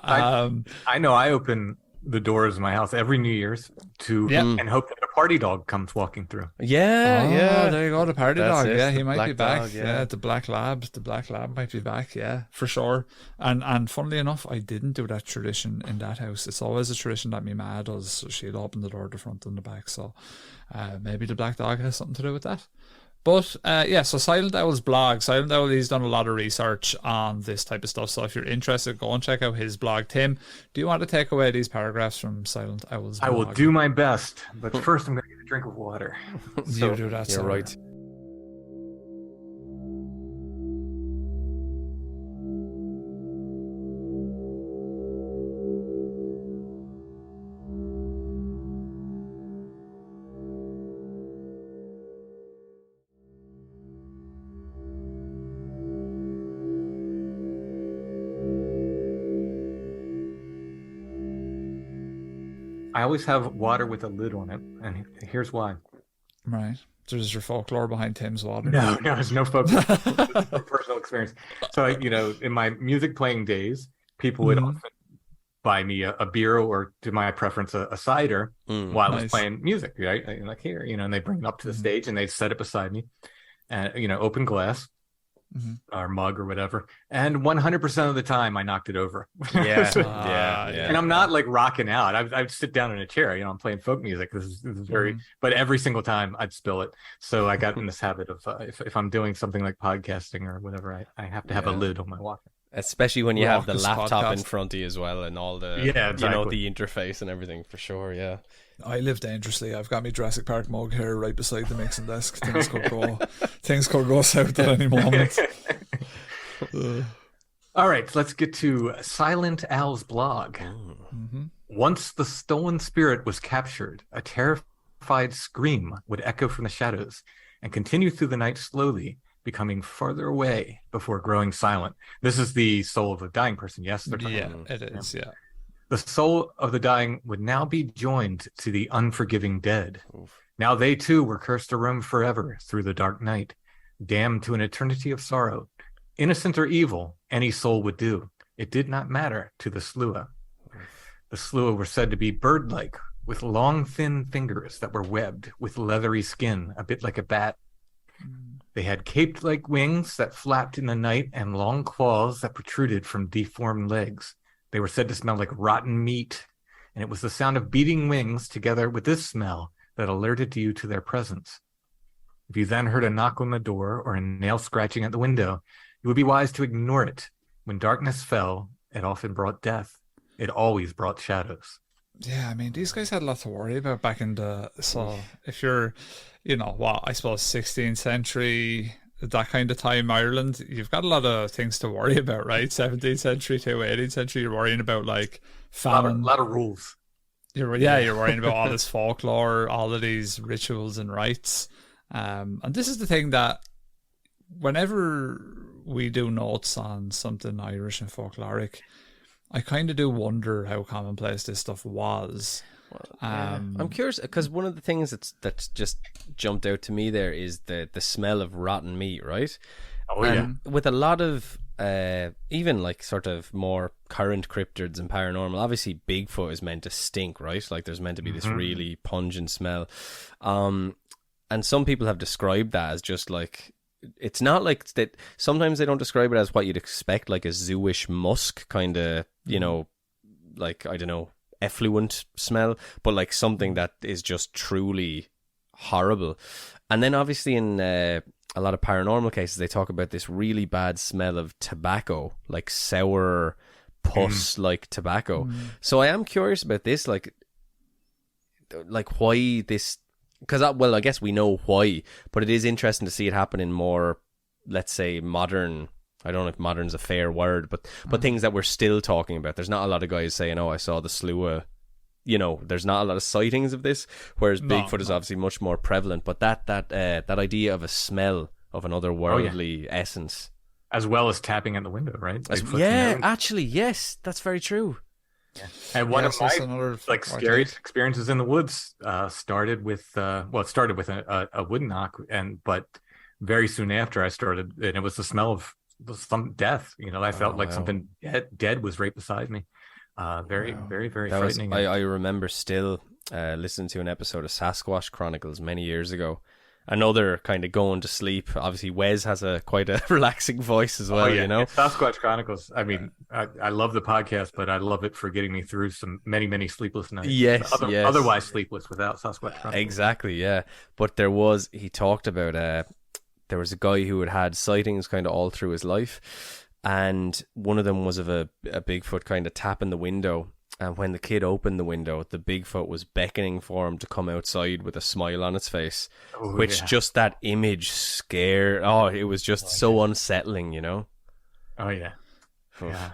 I know. I open the doors of my house every New Year's and hope that a party dog comes walking through. Yeah. There you go, the party dog. It. Yeah, he might black be back. Dog, The black lab. The black lab might be back. Yeah, for sure. And funnily enough, I didn't do that tradition in that house. It's always a tradition that my ma does. So she'll open the door, the front and the back. So maybe the black dog has something to do with that. But so Silent Owl's blog. Silent Owl, he's done a lot of research on this type of stuff. So if you're interested, go and check out his blog. Tim, do you want to take away these paragraphs from Silent Owl's blog? I will do my best, but first I'm going to get a drink of water. You do that. You're right. I always have water with a lid on it, and here's why. Right. There's your folklore behind Tim's water. No, there's no folklore. Personal experience. So, in my music playing days, people would often buy me a beer, or, to my preference, a cider while I was playing music, right? Like here, and they bring it up to the stage and they set it beside me, and open glass. Or mug or whatever, and 100% of the time I knocked it over. And I'm not like rocking out. I'd sit down in a chair. I'm playing folk music. This is very, but every single time I'd spill it. So I got in this habit of if I'm doing something like podcasting or whatever, I have to have a lid on my water. Especially when you have the laptop in front of you as well, and all the exactly. the interface and everything, for sure. Yeah. I live dangerously. I've got my Jurassic Park mug here right beside the mixing desk. Things could go south at any moment. All right, let's get to Silent Al's blog. Once the stolen spirit was captured, a terrified scream would echo from the shadows and continue through the night slowly, becoming farther away before growing silent. This is the soul of a dying person, yes? It is, yeah. The soul of the dying would now be joined to the unforgiving dead. Oof. Now they too were cursed to roam forever through the dark night, damned to an eternity of sorrow. Innocent or evil, any soul would do. It did not matter to the Sluagh. The Sluagh were said to be bird-like, with long, thin fingers that were webbed with leathery skin, a bit like a bat. They had caped-like wings that flapped in the night and long claws that protruded from deformed legs. They were said to smell like rotten meat, and it was the sound of beating wings together with this smell that alerted you to their presence. If you then heard a knock on the door or a nail scratching at the window, you would be wise to ignore it. When darkness fell, it often brought death. It always brought shadows. Yeah, I mean, these guys had a lot to worry about back in the... So if you're, I suppose 16th century, that kind of time, Ireland, you've got a lot of things to worry about, right? 17th century to 18th century, you're worrying about, like, famine. A lot of rules. You're worrying about all this folklore, all of these rituals and rites. And this is the thing that whenever we do notes on something Irish and folkloric, I kind of do wonder how commonplace this stuff was. I'm curious because one of the things that's just jumped out to me there is the smell of rotten meat, right? Oh, yeah. With a lot of even like sort of more current cryptids and paranormal, obviously Bigfoot is meant to stink, right? Like there's meant to be this really pungent smell. And some people have described that as just like, it's not like that. Sometimes they don't describe it as what you'd expect, like a zooish musk kind of, like, I don't know, effluent smell, but like something that is just truly horrible. And then obviously in a lot of paranormal cases, they talk about this really bad smell of tobacco, like sour pus like tobacco. So I am curious about this, like why this, because I guess we know why, but it is interesting to see it happen in more, let's say, modern, I don't know if modern's a fair word, but things that we're still talking about. There's not a lot of guys saying, I saw the Sluagh. There's not a lot of sightings of this, whereas Bigfoot is obviously much more prevalent. But that idea of a smell of an otherworldly essence, as well as tapping at the window, right? Actually, yes, that's very true. Yeah. And one of my scariest experiences in the woods started with a wooden knock, but very soon after I started, and it was the smell of some death. I felt like something dead was right beside me. Very, very, very frightening. I remember still listening to an episode of Sasquatch Chronicles many years ago. Another kind of going to sleep. Obviously, Wes has quite a relaxing voice as well, Sasquatch Chronicles. I mean, I love the podcast, but I love it for getting me through some many, many sleepless nights. Yes, Otherwise sleepless without Sasquatch Chronicles. Exactly, yeah. But he talked about, there was a guy who had sightings kind of all through his life, and one of them was of a Bigfoot kind of tapping the window. And when the kid opened the window, the Bigfoot was beckoning for him to come outside with a smile on its face, just that image scared. Oh, it was just so unsettling, Oh, yeah.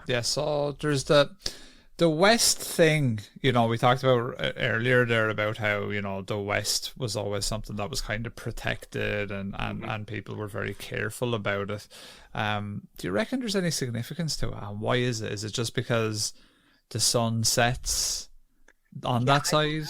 Yeah, so there's the West thing, we talked about earlier there about how, the West was always something that was kind of protected and people were very careful about it. Do you reckon there's any significance to it? And why is it? Is it just because the sun sets on that side?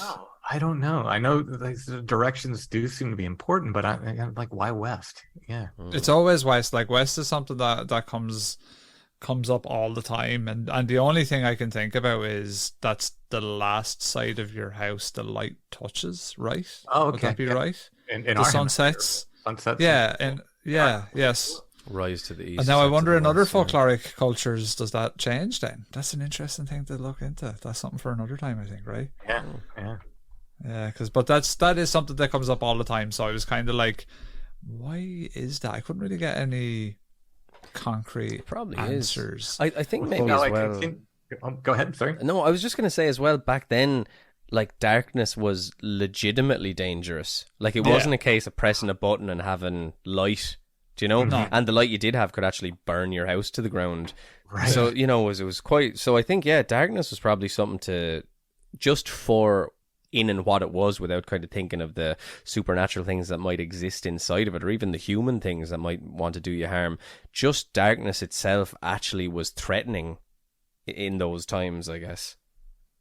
I don't know. I know the directions do seem to be important, but I'm like, why West? Yeah. It's always West. Like West is something that comes up all the time, and the only thing I can think about is that's the last side of your house the light touches, right? Oh, okay. Would that be right? In the sunsets. Sunsets. Yeah, and yes. Rise to the east. And now I wonder in other folkloric cultures, does that change then? That's an interesting thing to look into. That's something for another time, I think, right? Yeah, but that is something that comes up all the time. So I was kind of like, why is that? I couldn't really get any concrete answers. I think maybe as well. Go ahead. Sorry. No, I was just going to say as well, back then, like, darkness was legitimately dangerous. Like, it wasn't a case of pressing a button and having light Do you know? No. And the light you did have could actually burn your house to the ground. Right. So, you know, it was quite... So I think, yeah, darkness was probably something to... Just for in and what it was, without kind of thinking of the supernatural things that might exist inside of it, or even the human things that might want to do you harm. Just darkness itself actually was threatening in those times, I guess.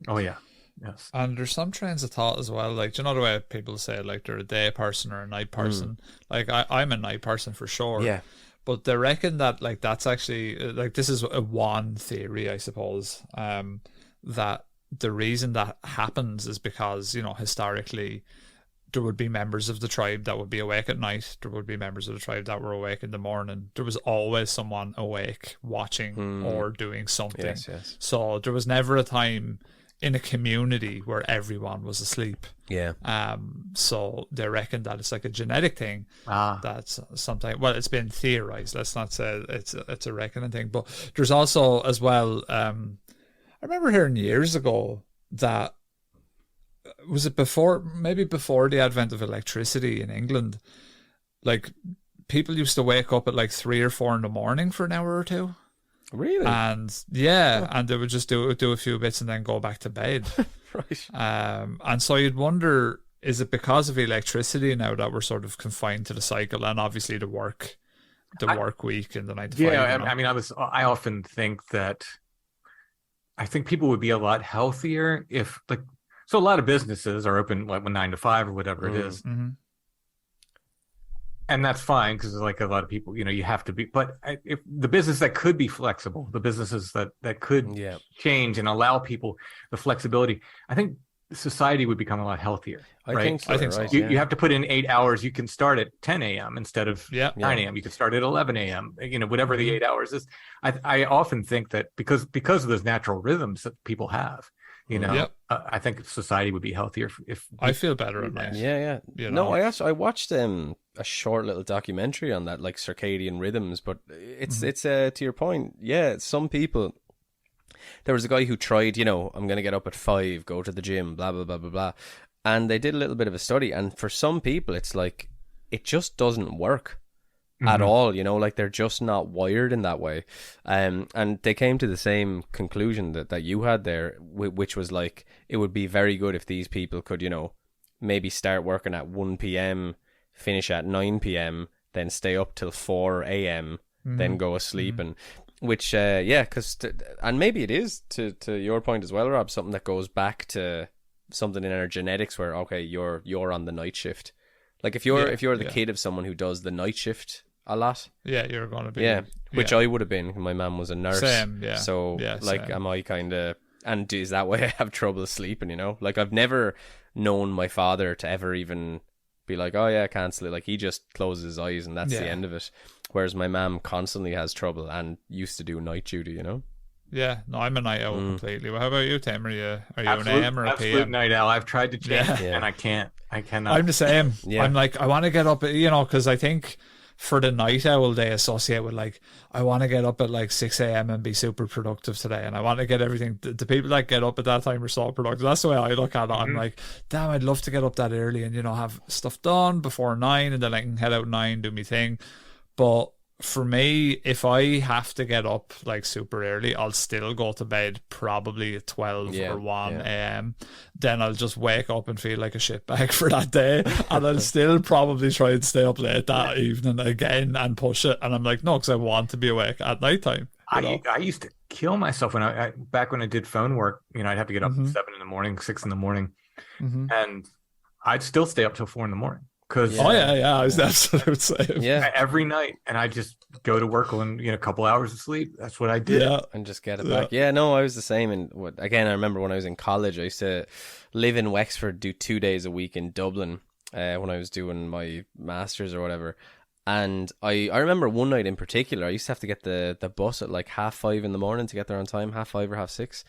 Oh, yeah. Yes. And there's some trains of thought as well. Like, do you know the way people say, like, they're a day person or a night person? Like, I'm a night person for sure. Yeah. But they reckon that, like, that's actually, like, this is a one theory, I suppose, that the reason that happens is because, you know, historically, there would be members of the tribe that would be awake at night. There would be members of the tribe that were awake in the morning. There was always someone awake, watching or doing something. Yes. So there was never a time in a community where everyone was asleep. Yeah. So they reckon that it's like a genetic thing. That's sometimes, well, it's been theorized. Let's not say it's a reckoning thing. But there's also as well, I remember hearing years ago that, was it maybe before the advent of electricity in England, like people used to wake up at like 3 or 4 in the morning for an hour or two. Really? And yeah, and they would just do a few bits and then go back to bed. Right. And so you'd wonder, is it because of electricity now that we're sort of confined to the cycle and obviously the work week and the 9 to 5? Yeah, you know? I mean, I often think that I think people would be a lot healthier if, like, so a lot of businesses are open like 9 to 5 or whatever it is. Mm-hmm. And that's fine because like a lot of people, you know, you have to be, but if the business that could be flexible, the businesses that could change and allow people the flexibility, I think society would become a lot healthier. I right? think so. Right, You have to put in 8 hours. You can start at 10 a.m. instead of 9 a.m. You can start at 11 a.m. You know, whatever the 8 hours is. I often think that because of those natural rhythms that people have, you know, I think society would be healthier if I feel better at night. Yeah. You know? No, I watched a short little documentary on that, like circadian rhythms, but it's to your point. Yeah, some people. There was a guy who tried, you know, I'm going to get up at 5, go to the gym, blah, blah, blah, blah, blah. And they did a little bit of a study. And for some people, it's like, it just doesn't work at all, you know, like they're just not wired in that way. And they came to the same conclusion that you had there, which was like, it would be very good if these people could, you know, maybe start working at 1 p.m., finish at 9 p.m., then stay up till 4 a.m., then go asleep. And which, because, and maybe it is, to your point as well, Rob, something that goes back to something in our genetics where, okay, you're on the night shift. Like if you're the kid of someone who does the night shift a lot. Yeah, you're going to be. Which I would have been. My mum was a nurse. Same, yeah. So, like, same. am I kind of... And is that why I have trouble sleeping, you know? Like, I've never known my father to ever even be like, oh, yeah, I can't sleep. Like, he just closes his eyes and that's the end of it. Whereas my mum constantly has trouble and used to do night duty, you know? Yeah, no, I'm a night owl completely. Well, how about you, Tim? Are you an AM or a PM? Absolute night owl. I've tried to change it and I cannot. I'm the same. I'm like, I want to get up, you know, because I think for the night owl, they associate with like, I want to get up at like 6 a.m. and be super productive today. And I want to get everything. The people that get up at that time are so productive. That's the way I look at it. I'm like, damn, I'd love to get up that early and, you know, have stuff done before 9 and then I can head out 9, do my thing. But for me, if I have to get up like super early, I'll still go to bed probably at 12 or 1 a.m. Then I'll just wake up and feel like a shitbag for that day. And I'll still probably try and stay up late that evening again and push it. And I'm like, no, because I want to be awake at nighttime. I used to kill myself when back when I did phone work, you know, I'd have to get up at 7 in the morning, 6 in the morning. And I'd still stay up till 4 in the morning. I was the absolute same. Every night, and I just go to work on a couple hours of sleep. That's what I did, and just get it back. Yeah, no, I was the same. And again, I remember when I was in college, I used to live in Wexford, do 2 days a week in Dublin when I was doing my masters or whatever. And I remember one night in particular, I used to have to get the bus at like 5:30 in the morning to get there on time, 5:30 or 6:30.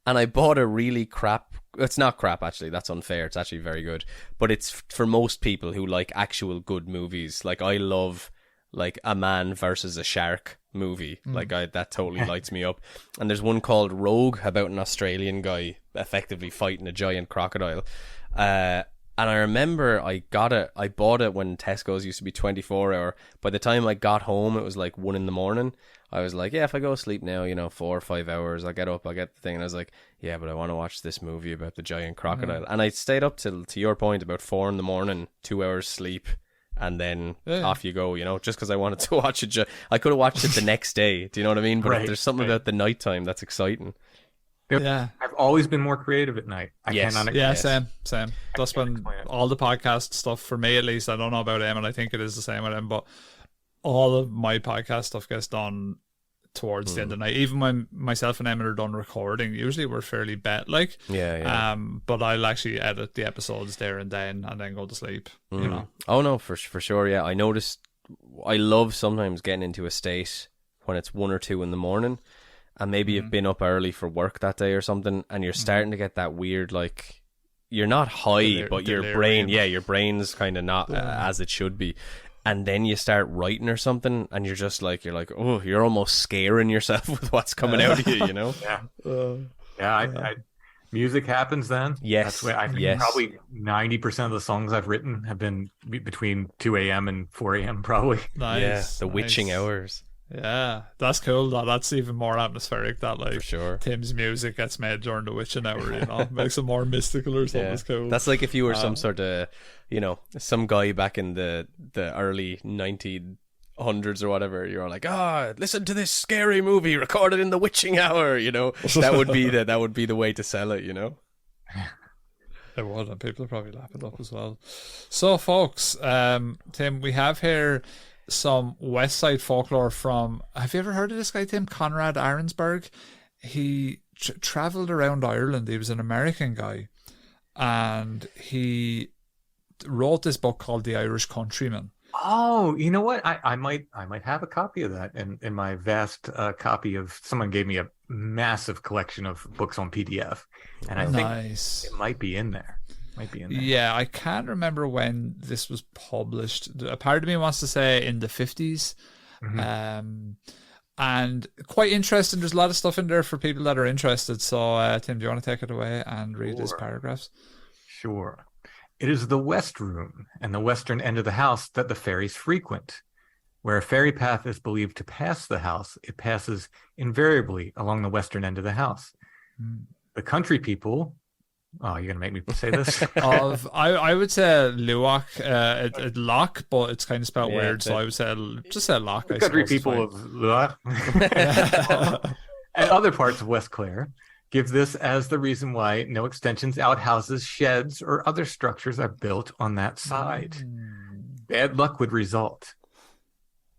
And I bought a really crap. It's not crap, actually. That's unfair. It's actually very good. But it's for most people who like actual good movies. Like, I love like a man versus a shark movie. Like, that totally lights me up. And there's one called Rogue about an Australian guy effectively fighting a giant crocodile. And I remember I bought it when Tesco's used to be 24-hour. By the time I got home, it was like 1 a.m. I was like, yeah, if I go to sleep now, 4 or 5 hours, I'll get up, I'll get the thing. And I was like, yeah, but I want to watch this movie about the giant crocodile. And I stayed up till, to your point, about 4 a.m, 2 hours sleep, and then off you go, just because I wanted to watch it. I could have watched it the next day. Do you know what I mean? But if there's something about the nighttime that's exciting. Yeah, I've always been more creative at night. I cannot. Yeah, same. That's when all the podcast stuff, for me at least, I don't know about Eamon, I think it is the same with him, but all of my podcast stuff gets done towards the end of the night. Even when myself and Eamon are done recording, usually we're fairly bet like. But I'll actually edit the episodes there and then go to sleep. Oh no, for sure. Yeah, I noticed. I love sometimes getting into a state when it's 1 or 2 in the morning. And maybe you've been up early for work that day or something, and you're starting to get that weird, like, you're not high, but your brain's kind of not as it should be. And then you start writing or something, and you're just like, oh, you're almost scaring yourself with what's coming out of you, I music happens then. Yes. That's where I think probably 90% of the songs I've written have been between 2 a.m. and 4 a.m. probably. Nice. Yeah, the witching hours. Yeah, that's cool. That's even more atmospheric. That, like, for sure, Tim's music gets made during the witching hour. Makes it more mystical or something. It's cool. That's like if you were some sort of, some guy back in the early 1900s or whatever. You're like, listen to this scary movie recorded in the witching hour. That would be the way to sell it. It would, and people are probably lapping up as well. So, folks, Tim, we have here some West Side folklore from, have you ever heard of this guy, Tim? Conrad Arensberg. He travelled around Ireland. He was an American guy, and he wrote this book called The Irish Countryman. Oh, you know what? I might have a copy of that in my vast copy of, someone gave me a massive collection of books on PDF, and I think it might be in there. Yeah, I can't remember when this was published. A part of me wants to say in the 50s. And quite interesting. There's a lot of stuff in there for people that are interested. So, Tim, do you want to take it away and read his paragraphs? Sure. It is the west room and the western end of the house that the fairies frequent. Where a fairy path is believed to pass the house, it passes invariably along the western end of the house. The country people... Oh, you're going to make me say this? I would say Sluagh, lock, but it's kind of spelled weird, so I would say just say lock. The country people of Sluagh and other parts of West Clare give this as the reason why no extensions, outhouses, sheds, or other structures are built on that side. Bad luck would result.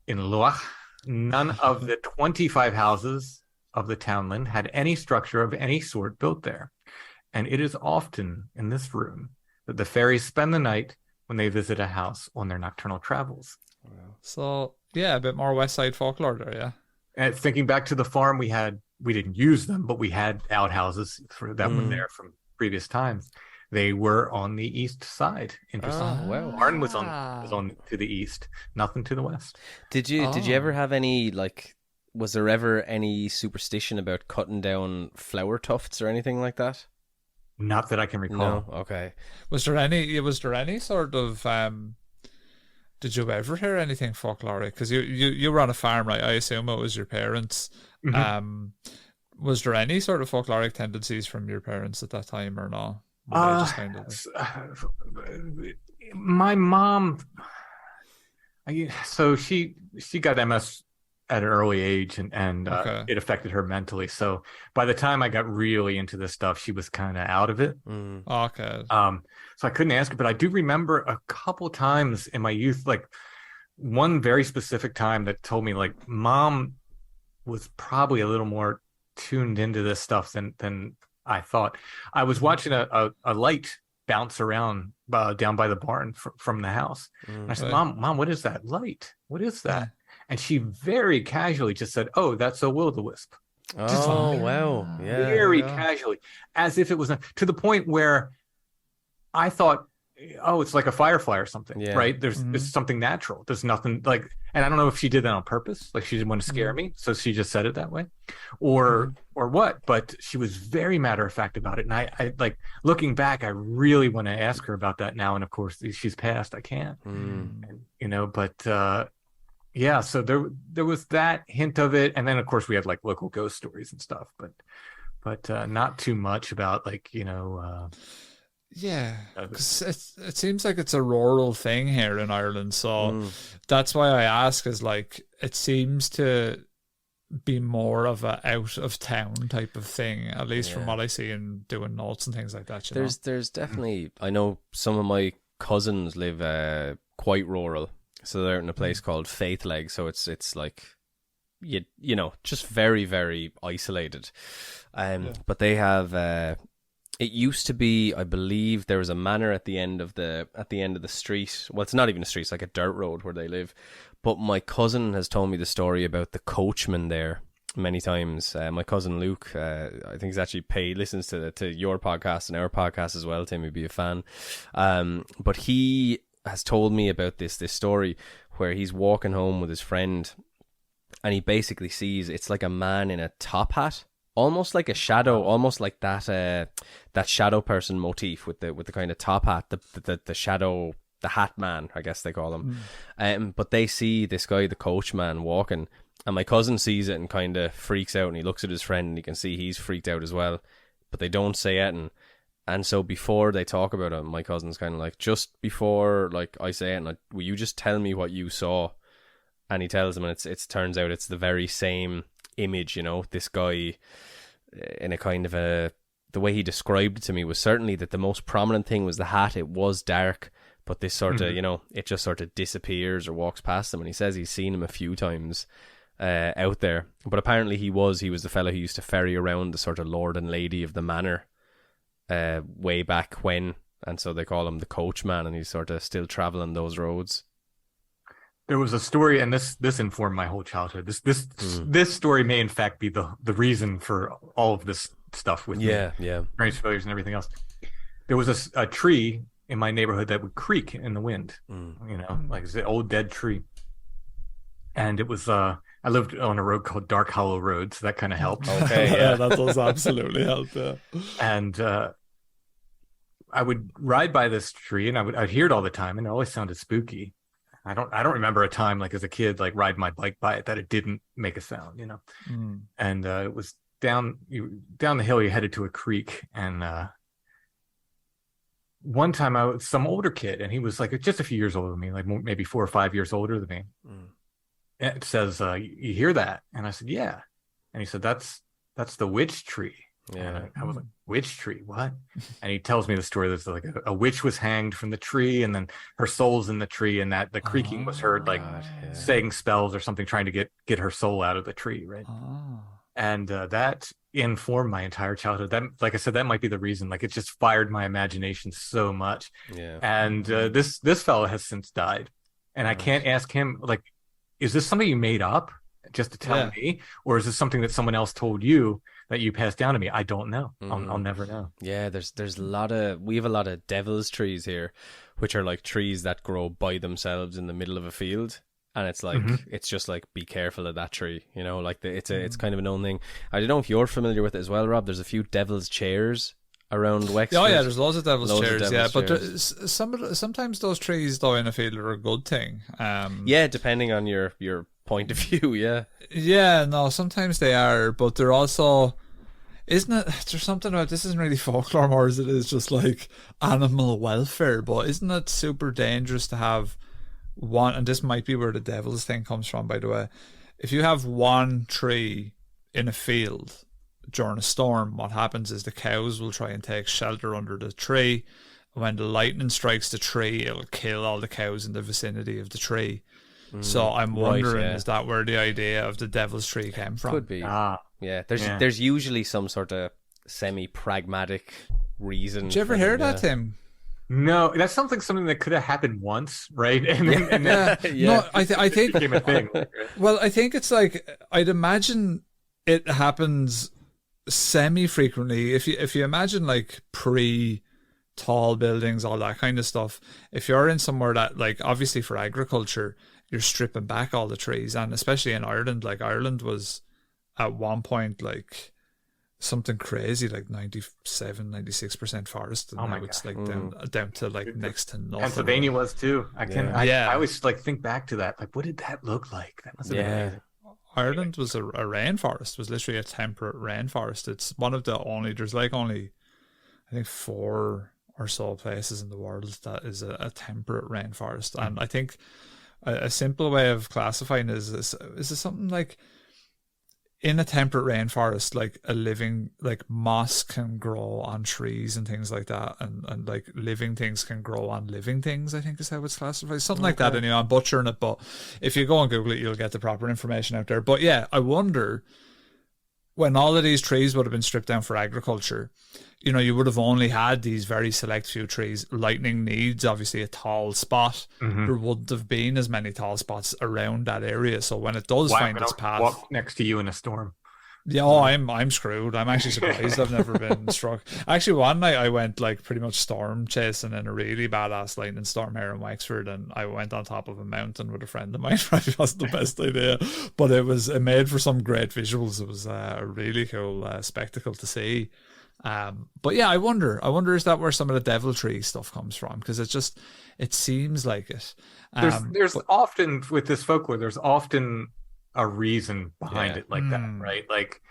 In Sluagh, none of the 25 houses of the townland had any structure of any sort built there. And it is often in this room that the fairies spend the night when they visit a house on their nocturnal travels. So, yeah, a bit more West Side folklore there, yeah. And thinking back to the farm, we didn't use them, but we had outhouses that were there from previous times. They were on the east side. Interesting. Oh, wow. Barn was on to the east, nothing to the west. Did you ever have any, like, was there ever any superstition about cutting down flower tufts or anything like that? Not that I can recall. No, okay. Was there any sort of did you ever hear anything folkloric? Because you were on a farm, right? I assume it was your parents. Was there any sort of folkloric tendencies from your parents at that time or not? My mom, so she got MS at an early age, and it affected her mentally. So by the time I got really into this stuff, she was kind of out of it. Okay. So I couldn't ask her, but I do remember a couple times in my youth, like one very specific time that told me, like, Mom was probably a little more tuned into this stuff than I thought. I was watching a light bounce around down by the barn from the house. And I said, Mom, what is that light? What is that? And she very casually just said, "Oh, that's a will-o'-the-wisp." Oh, wow. Yeah. Very casually, as if it was to the point where I thought oh, it's like a firefly or something, right? There's it's something natural. There's nothing like, and I don't know if she did that on purpose, like she didn't want to scare me, so she just said it that way, or what. But she was very matter of fact about it, and I like looking back, I really want to ask her about that now. And of course, she's passed. I can't, and, you know, but yeah. So there was that hint of it, and then of course we had like local ghost stories and stuff, but not too much about like, you know. Yeah, because it seems like it's a rural thing here in Ireland, so that's why I ask. Is like it seems to be more of a out of town type of thing, at least from what I see in doing notes and things like that. There's definitely, I know some of my cousins live quite rural, so they're in a place called Faithleg, so it's like you know, just very, very isolated. But they have. It used to be, I believe, there was a manor at the end of the street. Well, it's not even a street; it's like a dirt road where they live. But my cousin has told me the story about the Coachman there many times. My cousin Luke, I think he's actually listens to your podcast and our podcast as well. Tim, he'd be a fan. But he has told me about this story where he's walking home with his friend, and he basically sees it's like a man in a top hat. Almost like a shadow, almost like that shadow person motif with the kind of top hat, the shadow, the hat man, I guess they call him. But they see this guy, the Coachman, walking, and my cousin sees it and kind of freaks out, and he looks at his friend and you can see he's freaked out as well. But they don't say it, and so before they talk about it, my cousin's kind of like, just before like I say it, and like, will you just tell me what you saw? And he tells him, and it turns out it's the very same image, you know, this guy in a kind of the way he described it to me was certainly that the most prominent thing was the hat. It was dark, but this sort of, you know, it just sort of disappears or walks past him, and he says he's seen him a few times out there. But apparently he was the fellow who used to ferry around the sort of lord and lady of the manor way back when, and so they call him the Coachman, and he's sort of still traveling those roads. There was a story, and this informed my whole childhood. This story may in fact be the reason for all of this stuff with brain failures and everything else. There was a tree in my neighborhood that would creak in the wind, you know, like it's an old dead tree. And it was I lived on a road called Dark Hollow Road, so that kind of helped. Okay, yeah, that does absolutely help. Yeah. And I would ride by this tree, and I'd hear it all the time, and it always sounded spooky. I don't remember a time like as a kid like riding my bike by it that it didn't make a sound, you know. And it was down the hill, you headed to a creek, and one time I was some older kid, and he was like just a few years older than me, like maybe 4 or 5 years older than me. And it says, you hear that? And I said, yeah. And he said, that's the witch tree. Yeah. And I was like, witch tree, what? And he tells me the story that's like a witch was hanged from the tree, and then her soul's in the tree, and that the creaking was heard, like saying spells or something, trying to get her soul out of the tree, right? And that informed my entire childhood. That, like I said, that might be the reason. Like it just fired my imagination so much. Yeah. And this fellow has since died, and I can't ask him, like, is this something you made up just to tell me, or is this something that someone else told you that you passed down to me? I don't know. I'll never know. Yeah, we have a lot of devil's trees here, which are like trees that grow by themselves in the middle of a field, and it's like it's just like, be careful of that tree, you know, like it's kind of a known thing. I don't know if you're familiar with it as well, Rob. There's a few devil's chairs around Wexford. Oh yeah, there's loads of devil's chairs. But sometimes those trees though in a field are a good thing. Yeah, depending on your point of view. Yeah, no, sometimes they are, but they're also, isn't it, there's something about, this isn't really folklore more as it is just like animal welfare, but isn't it super dangerous to have one, and this might be where the devil's thing comes from, by the way, if you have one tree in a field during a storm, what happens is the cows will try and take shelter under the tree. When the lightning strikes the tree, it'll kill all the cows in the vicinity of the tree. So I'm wondering, is that where the idea of the devil's tree came from? Could be. There's usually some sort of semi-pragmatic reason. Did you ever hear that, Tim? No, that's something that could have happened once, right? And then No, I think became a thing. Well, I think it's like, I'd imagine it happens semi-frequently. If you imagine like tall buildings, all that kind of stuff. If you're in somewhere that, like, obviously for agriculture, you're stripping back all the trees, and especially in Ireland, like Ireland was at one point like something crazy, like 96% forest, and now it's like down to like next to nothing. Pennsylvania was too. I always like think back to that. Like, what did that look like? That must have been amazing. Ireland was a rainforest. Was literally a temperate rainforest. It's one of the only. There's like only, I think, 4 or so places in the world that is a temperate rainforest. And I think a simple way of classifying is it something like, in a temperate rainforest, like a living, like moss can grow on trees and things like that, and like living things can grow on living things, I think is how it's classified. Something like that. Anyway, I'm butchering it, but if you go and Google it, you'll get the proper information out there. But yeah, I wonder, when all of these trees would have been stripped down for agriculture, you know, you would have only had these very select few trees. Lightning needs obviously a tall spot. There wouldn't have been as many tall spots around that area. So when it does find its path, walk next to you in a storm. Yeah, I'm screwed. I'm actually surprised I've never been struck. Actually, one night I went like pretty much storm chasing in a really badass lightning storm here in Wexford, and I went on top of a mountain with a friend of mine. Probably wasn't the best idea, but it made for some great visuals. It was a really cool spectacle to see. But yeah, I wonder is that where some of the deviltry stuff comes from? Because it seems like it. There's often with this folklore, there's often a reason behind it like that, right? Like,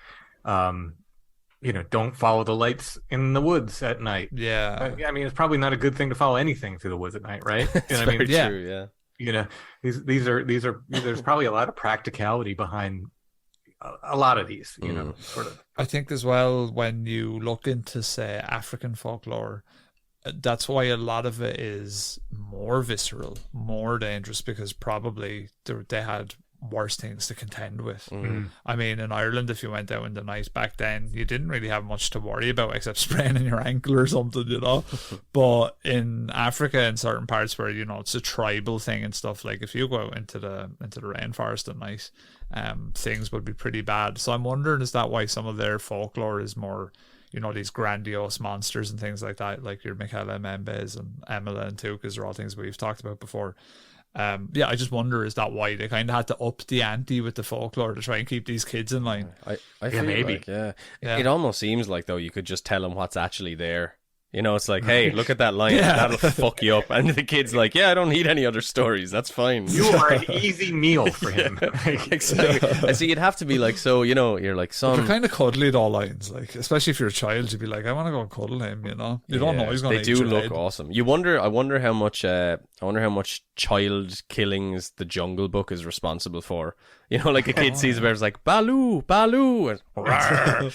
you know, don't follow the lights in the woods at night. Yeah. I mean, it's probably not a good thing to follow anything through the woods at night, right? You know what I mean? True, yeah. You know, these are there's probably a lot of practicality behind a lot of these, you know, sort of. I think as well, when you look into, say, African folklore, that's why a lot of it is more visceral, more dangerous, because probably they had worse things to contend with. I mean, in Ireland, if you went out in the night back then, you didn't really have much to worry about except spraining your ankle or something, you know. But in Africa, in certain parts where, you know, it's a tribal thing and stuff, like if you go out into the rainforest at night, things would be pretty bad. So I'm wondering, is that why some of their folklore is more, you know, these grandiose monsters and things like that, like your Michaela Membes and Emila and Tukas are all things we've talked about before. Yeah, I just wonder, is that why they kind of had to up the ante with the folklore to try and keep these kids in line? I feel maybe. like, it almost seems like, though, you could just tell them what's actually there. You know, it's like, hey, look at that line. That'll fuck you up. And the kid's like, yeah, I don't need any other stories. That's fine. You are an easy meal for him. Exactly. And so you'd have to be like, so, you know, you're like, son. They're kind of cuddly at all lines. Like, especially if you're a child, you'd be like, I want to go and cuddle him, you know? You don't know he's going to eat your head. They do look awesome. I wonder how much child killings the Jungle Book is responsible for. You know, like a kid sees a bear, it's like, Baloo, Baloo. But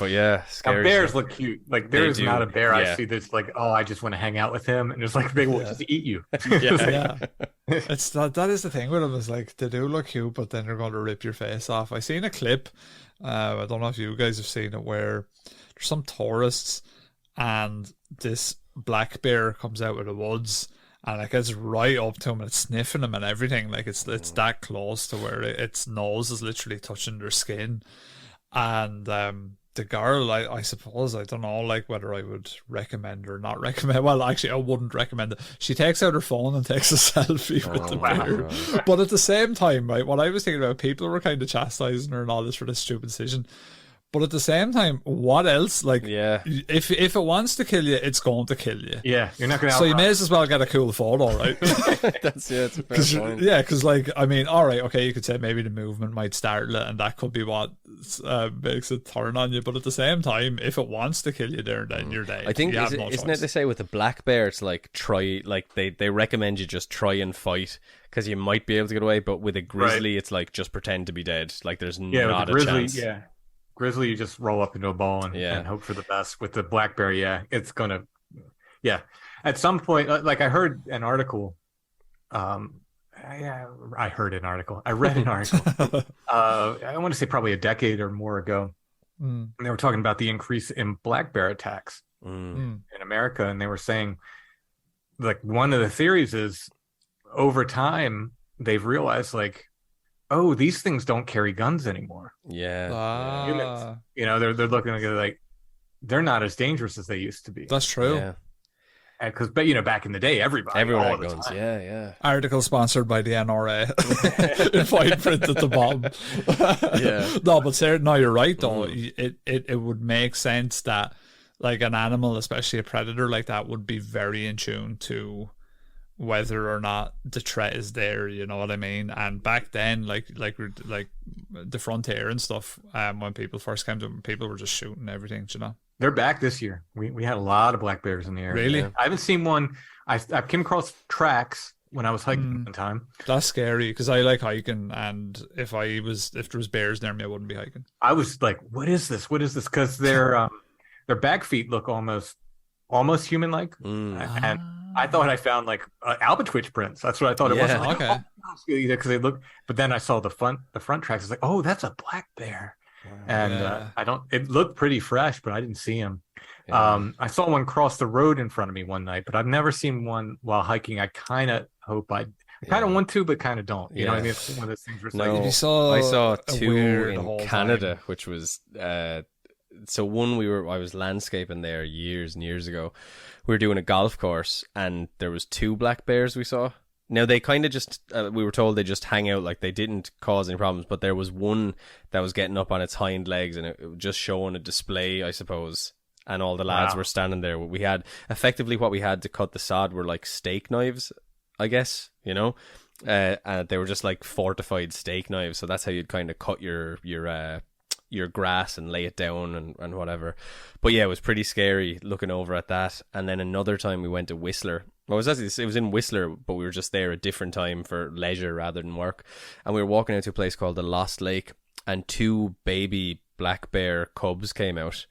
yeah, scary. Bears look cute. Like, there's not a bear I see that's like, oh, I just want to hang out with him, and it's like they will just eat you. It's that is the thing with them, is like, they do look cute, but then they're going to rip your face off. I seen a clip, I don't know if you guys have seen it, where there's some tourists and this black bear comes out of the woods, and it gets right up to him and it's sniffing him and everything. Like, it's that close to where its nose is literally touching their skin. And the girl, I suppose, I don't know, like, whether I would recommend or not recommend. Well, actually, I wouldn't recommend it. She takes out her phone and takes a selfie with the bear. But at the same time, right, what I was thinking about, people were kind of chastising her and all this for this stupid decision. But at the same time, what else? Like, if it wants to kill you, it's going to kill you. Yeah, you're not going to. So you may as well get a cool photo, right? It's a fair point. Yeah, because, like, I mean, all right, okay, you could say maybe the movement might startle it, and that could be what makes it turn on you. But at the same time, if it wants to kill you there, then you're dead. I think isn't it they say with the black bear, it's like they recommend you just try and fight because you might be able to get away. But with a grizzly, it's like just pretend to be dead. Like there's not a chance. Yeah. Grizzly, you just roll up into a ball and hope for the best. With the black bear, it's gonna, At some point, like I heard an article, I read an article. I want to say probably a decade or more ago, and they were talking about the increase in black bear attacks in America, and they were saying, like, one of the theories is, over time they've realized, like, oh, these things don't carry guns anymore. Yeah. Humans, you know, they're looking like they're not as dangerous as they used to be. That's true. because back in the day, everyone had guns. time. Yeah. Article sponsored by the NRA in fine print at the bottom. Yeah. No, but no, you're right though. It would make sense that like an animal, especially a predator like that, would be very in tune to whether or not the threat is there, you know what I mean? And back then, like the frontier and stuff, when people first came to them, people were just shooting everything, you know? They're back this year. We had a lot of black bears in the area. Really? Yeah. I haven't seen one. I came across tracks when I was hiking one time. That's scary because I like hiking, and if there was bears near me, I wouldn't be hiking. I was like, what is this? What is this? Because their back feet look almost human-like. And I thought I found like albatwitch prints. That's what I thought it was. Like, okay. Because they look, but then I saw the front tracks. It's like, oh, that's a black bear. Wow. And it looked pretty fresh, but I didn't see him. Yeah. I saw one cross the road in front of me one night, but I've never seen one while hiking. I kind of hope I kind of want to, but kind of don't. You know what I mean? It's one of those things where I saw two in Canada, which was so one I was landscaping there years and years ago. We were doing a golf course and there was 2 black bears we saw. Now they kind of just we were told they just hang out, like they didn't cause any problems, but there was one that was getting up on its hind legs and it was just showing a display, I suppose. And all the lads were standing there. We had effectively what we had to cut the sod were like steak knives, I guess, you know. And they were just like fortified steak knives, so that's how you'd kind of cut your grass and lay it down and whatever. But yeah, it was pretty scary looking over at that. And then another time we went to Whistler. Well, it was in Whistler, but we were just there a different time for leisure rather than work. And we were walking out to a place called the Lost Lake, and 2 baby black bear cubs came out.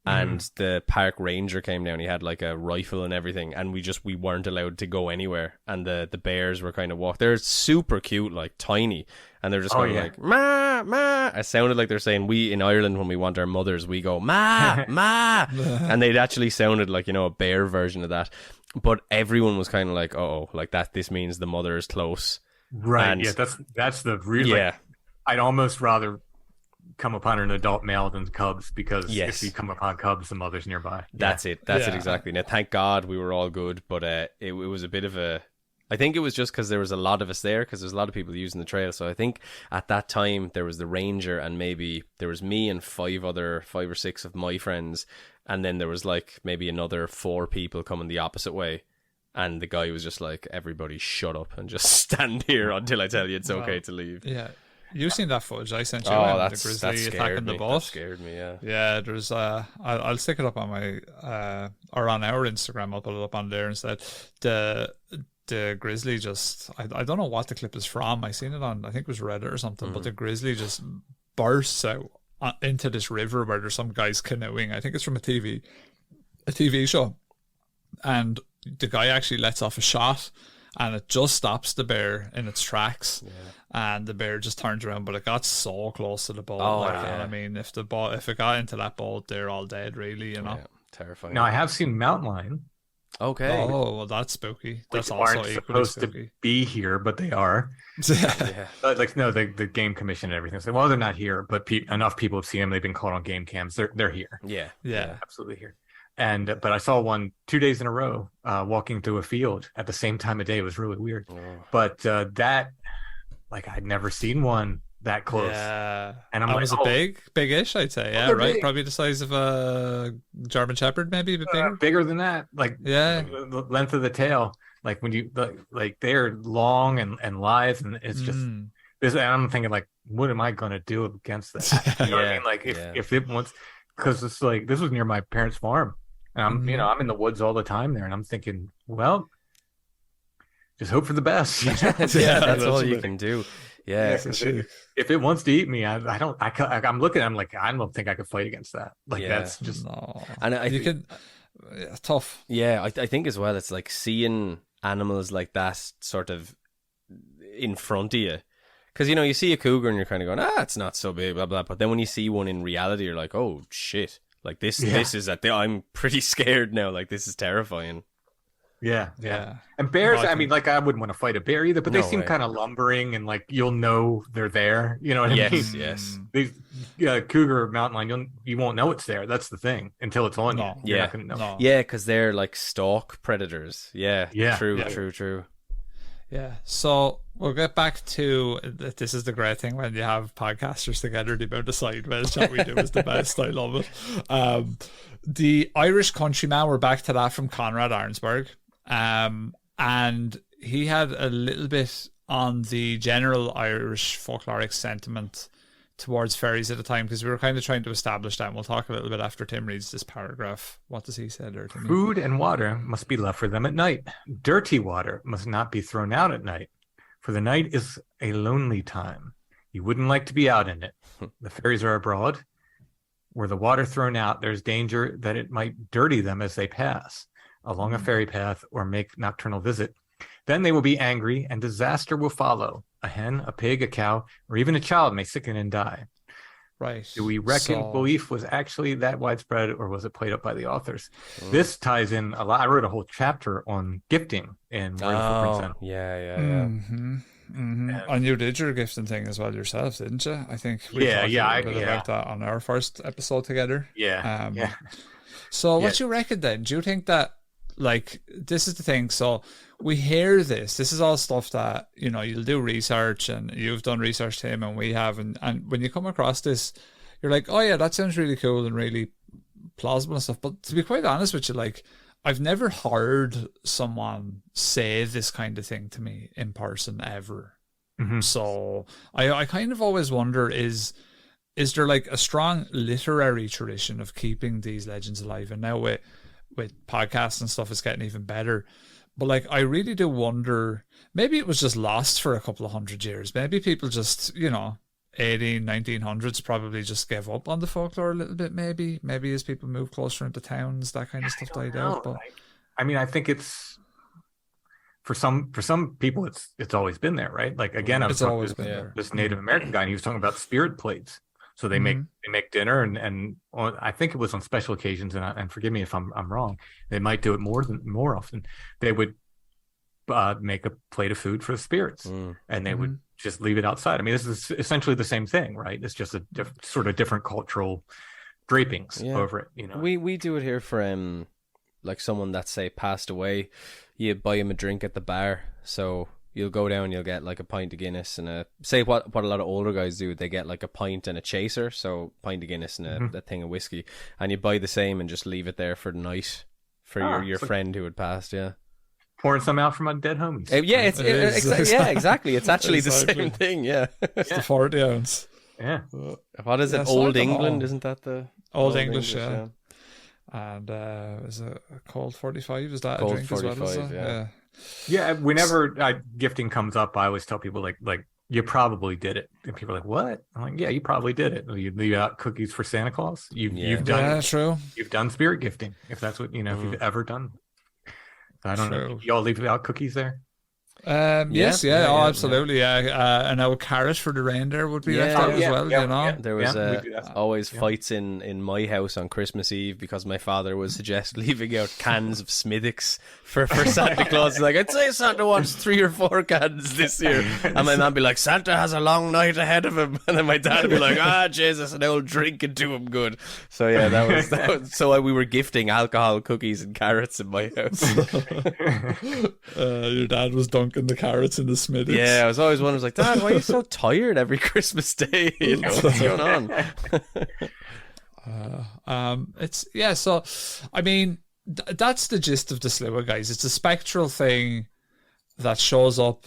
And the park ranger came down. He had like a rifle and everything, and we weren't allowed to go anywhere. And the bears were kind of they're super cute, like tiny, and they're just going like ma ma. It sounded like they're saying, we in Ireland when we want our mothers we go ma ma, and they'd actually sounded like, you know, a bear version of that. But everyone was kind of like, oh, like that. This means the mother is close, right? And, yeah, that's the real. Yeah, like, I'd almost rather come upon an adult male than cubs, because if you come upon cubs, the mother's nearby. That's it exactly. Now thank God we were all good, but it was a bit of a, I think it was just because there was a lot of us there, because there's a lot of people using the trail. So I think at that time there was the ranger, and maybe there was me and 5 or 6 of my friends, and then there was like maybe another 4 people coming the opposite way. And the guy was just like, everybody shut up and just stand here until I tell you it's okay to leave. Yeah. You've seen that footage I sent you. The grizzly attacking the boat. That scared me, yeah. Yeah, there's I'll stick it up on my or on our Instagram. I'll put it up on there instead. The grizzly just I don't know what the clip is from. I seen it on, I think it was Reddit or something. But the grizzly just bursts out into this river where there's some guys canoeing. I think it's from a TV show, and the guy actually lets off a shot, and it just stops the bear in its tracks, and the bear just turns around. But it got so close to the boat. I mean, if it got into that boat, they're all dead, really. You know, terrifying. Now I have seen mountain lion. Okay. Oh, well, that's spooky. That's also aren't supposed to be here, but they are. Like no, the game commission and everything. So, well, they're not here, but enough people have seen them. They've been caught on game cams. They're here. Yeah, absolutely here. And but I saw one 2 days in a row walking through a field at the same time of day. It was really weird. But that, like, I'd never seen one that close. Yeah, and was a big-ish, I'd say. Yeah, right. Big. Probably the size of a German Shepherd, maybe a bit bigger. Bigger than that. Like, the length of the tail. Like when you like they're long and lithe, and it's just. And I'm thinking, like, what am I going to do against that? You know what I mean? Like, if it wants, because it's like this was near my parents' farm. And I'm, I'm in the woods all the time there, and I'm thinking, well, just hope for the best. That's all you can do. Yeah, if it wants to eat me, I'm looking. I'm like, I don't think I could fight against that. Like that's just no. And you can tough. Yeah, I think as well. It's like seeing animals like that sort of in front of you. Because, you see a cougar and you're kind of going, it's not so big, blah, blah. But then when you see one in reality, you're like, oh, shit. Like, this is I'm pretty scared now. Like, this is terrifying. Yeah. And bears, I mean, like, I wouldn't want to fight a bear either, but they No seem way. kind of lumbering and like you'll know they're there. You know what I mean? Yes. These cougar or mountain lion, you won't know it's there. That's the thing until it's on you. You're not gonna know. No. Yeah, because they're like stalk predators. Yeah. True. Yeah, so we'll get back to this. Is the great thing when you have podcasters together. The amount of sideways chat we do is the best. I love it. The Irish countryman, we're back to that from Conrad Arnsberg. And he had a little bit on the general Irish folkloric sentiment towards fairies at the time, because we were kind of trying to establish that. And we'll talk a little bit after Tim reads this paragraph. What does he say there, Timmy? Food and water must be left for them at night. Dirty water must not be thrown out at night, for the night is a lonely time. You wouldn't like to be out in it. The fairies are abroad. Were the water thrown out, there's danger that it might dirty them as they pass along a fairy path or make nocturnal visit. Then they will be angry and disaster will follow. A hen, a pig, a cow, or even a child may sicken and die. Right. Do we reckon belief was actually that widespread, or was it played up by the authors? This ties in a lot. I wrote a whole chapter on gifting in Wonderful Prince. Yeah. And you did your gifting thing as well yourself, didn't you? I think we talked a little bit about that on our first episode together. So what you reckon then? Do you think that, like, this is the thing, so we hear this is all stuff that, you know, you'll do research, and you've done research, Tim, and we have, and when you come across this, you're like, oh yeah, that sounds really cool and really plausible and stuff, but to be quite honest with you, like, I've never heard someone say this kind of thing to me in person ever. So I kind of always wonder, is there like a strong literary tradition of keeping these legends alive? And now with podcasts and stuff, it's getting even better. But like, I really do wonder, maybe it was just lost for a couple of 100 years. Maybe people just, you know, 1900s probably just gave up on the folklore a little bit. Maybe as people move closer into towns, that kind of stuff died out. But I mean, I think it's for some people, it's always been there, right? Like, again, I was talking to this Native American guy, and he was talking about spirit plates. So they make dinner, and I think it was on special occasions, and forgive me if I'm wrong, they might do it more often. They would make a plate of food for the spirits, and they would just leave it outside. I mean, this is essentially the same thing, right? It's just a sort of different cultural drapings over it. You know, we do it here for like someone that, say, passed away. You buy him a drink at the bar, so you'll go down, you'll get like a pint of Guinness and say what a lot of older guys do, they get like a pint and a chaser, so pint of Guinness and a thing of whiskey, and you buy the same and just leave it there for the night for your friend who had passed. Pouring some out from my dead homies. Exactly. It's actually the same thing. It's the 40 ounce. What is it? Old England, isn't that the Old English? And is it a cold 45? Is that cold a drink 45, as well? Yeah, whenever gifting comes up, I always tell people like you probably did it, and people are like, "What?" I'm like, "Yeah, you probably did it. You leave out cookies for Santa Claus. You've done true. You've done spirit gifting, if that's what if you've ever done. I don't know. Y'all leave out cookies there? Absolutely. And our carrot for the reindeer would be left out as well. You know, there was always fights in my house on Christmas Eve because my father would suggest leaving out cans of Smithwick's for Santa Claus. Like, I'd say Santa wants 3 or 4 cans this year, and my mum be like, Santa has a long night ahead of him, and then my dad would be like, Jesus, and old drinking to him good. So yeah, that was so we were gifting alcohol, cookies, and carrots in my house. Your dad was dunking the carrots in the Smithwick's. Yeah, I was always wondering, like, Dad, why are you so tired every Christmas day? You know, what's going on? So I mean, that's the gist of the Sluagh, guys. It's a spectral thing that shows up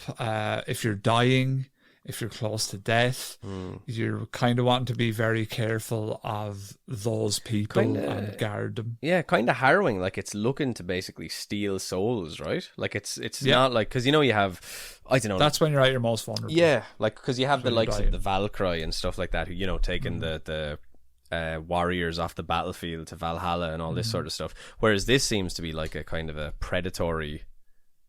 if you're dying, if you're close to death. You're kind of wanting to be very careful of those people and guard them. Yeah, kind of harrowing. Like, it's looking to basically steal souls, right? Like, it's not like, because you have, I don't know, that's when you're at your most vulnerable. Yeah, like, because you have the likes of the Valkyrie and stuff like that, who taking the warriors off the battlefield to Valhalla and all this sort of stuff. Whereas this seems to be like a kind of a predatory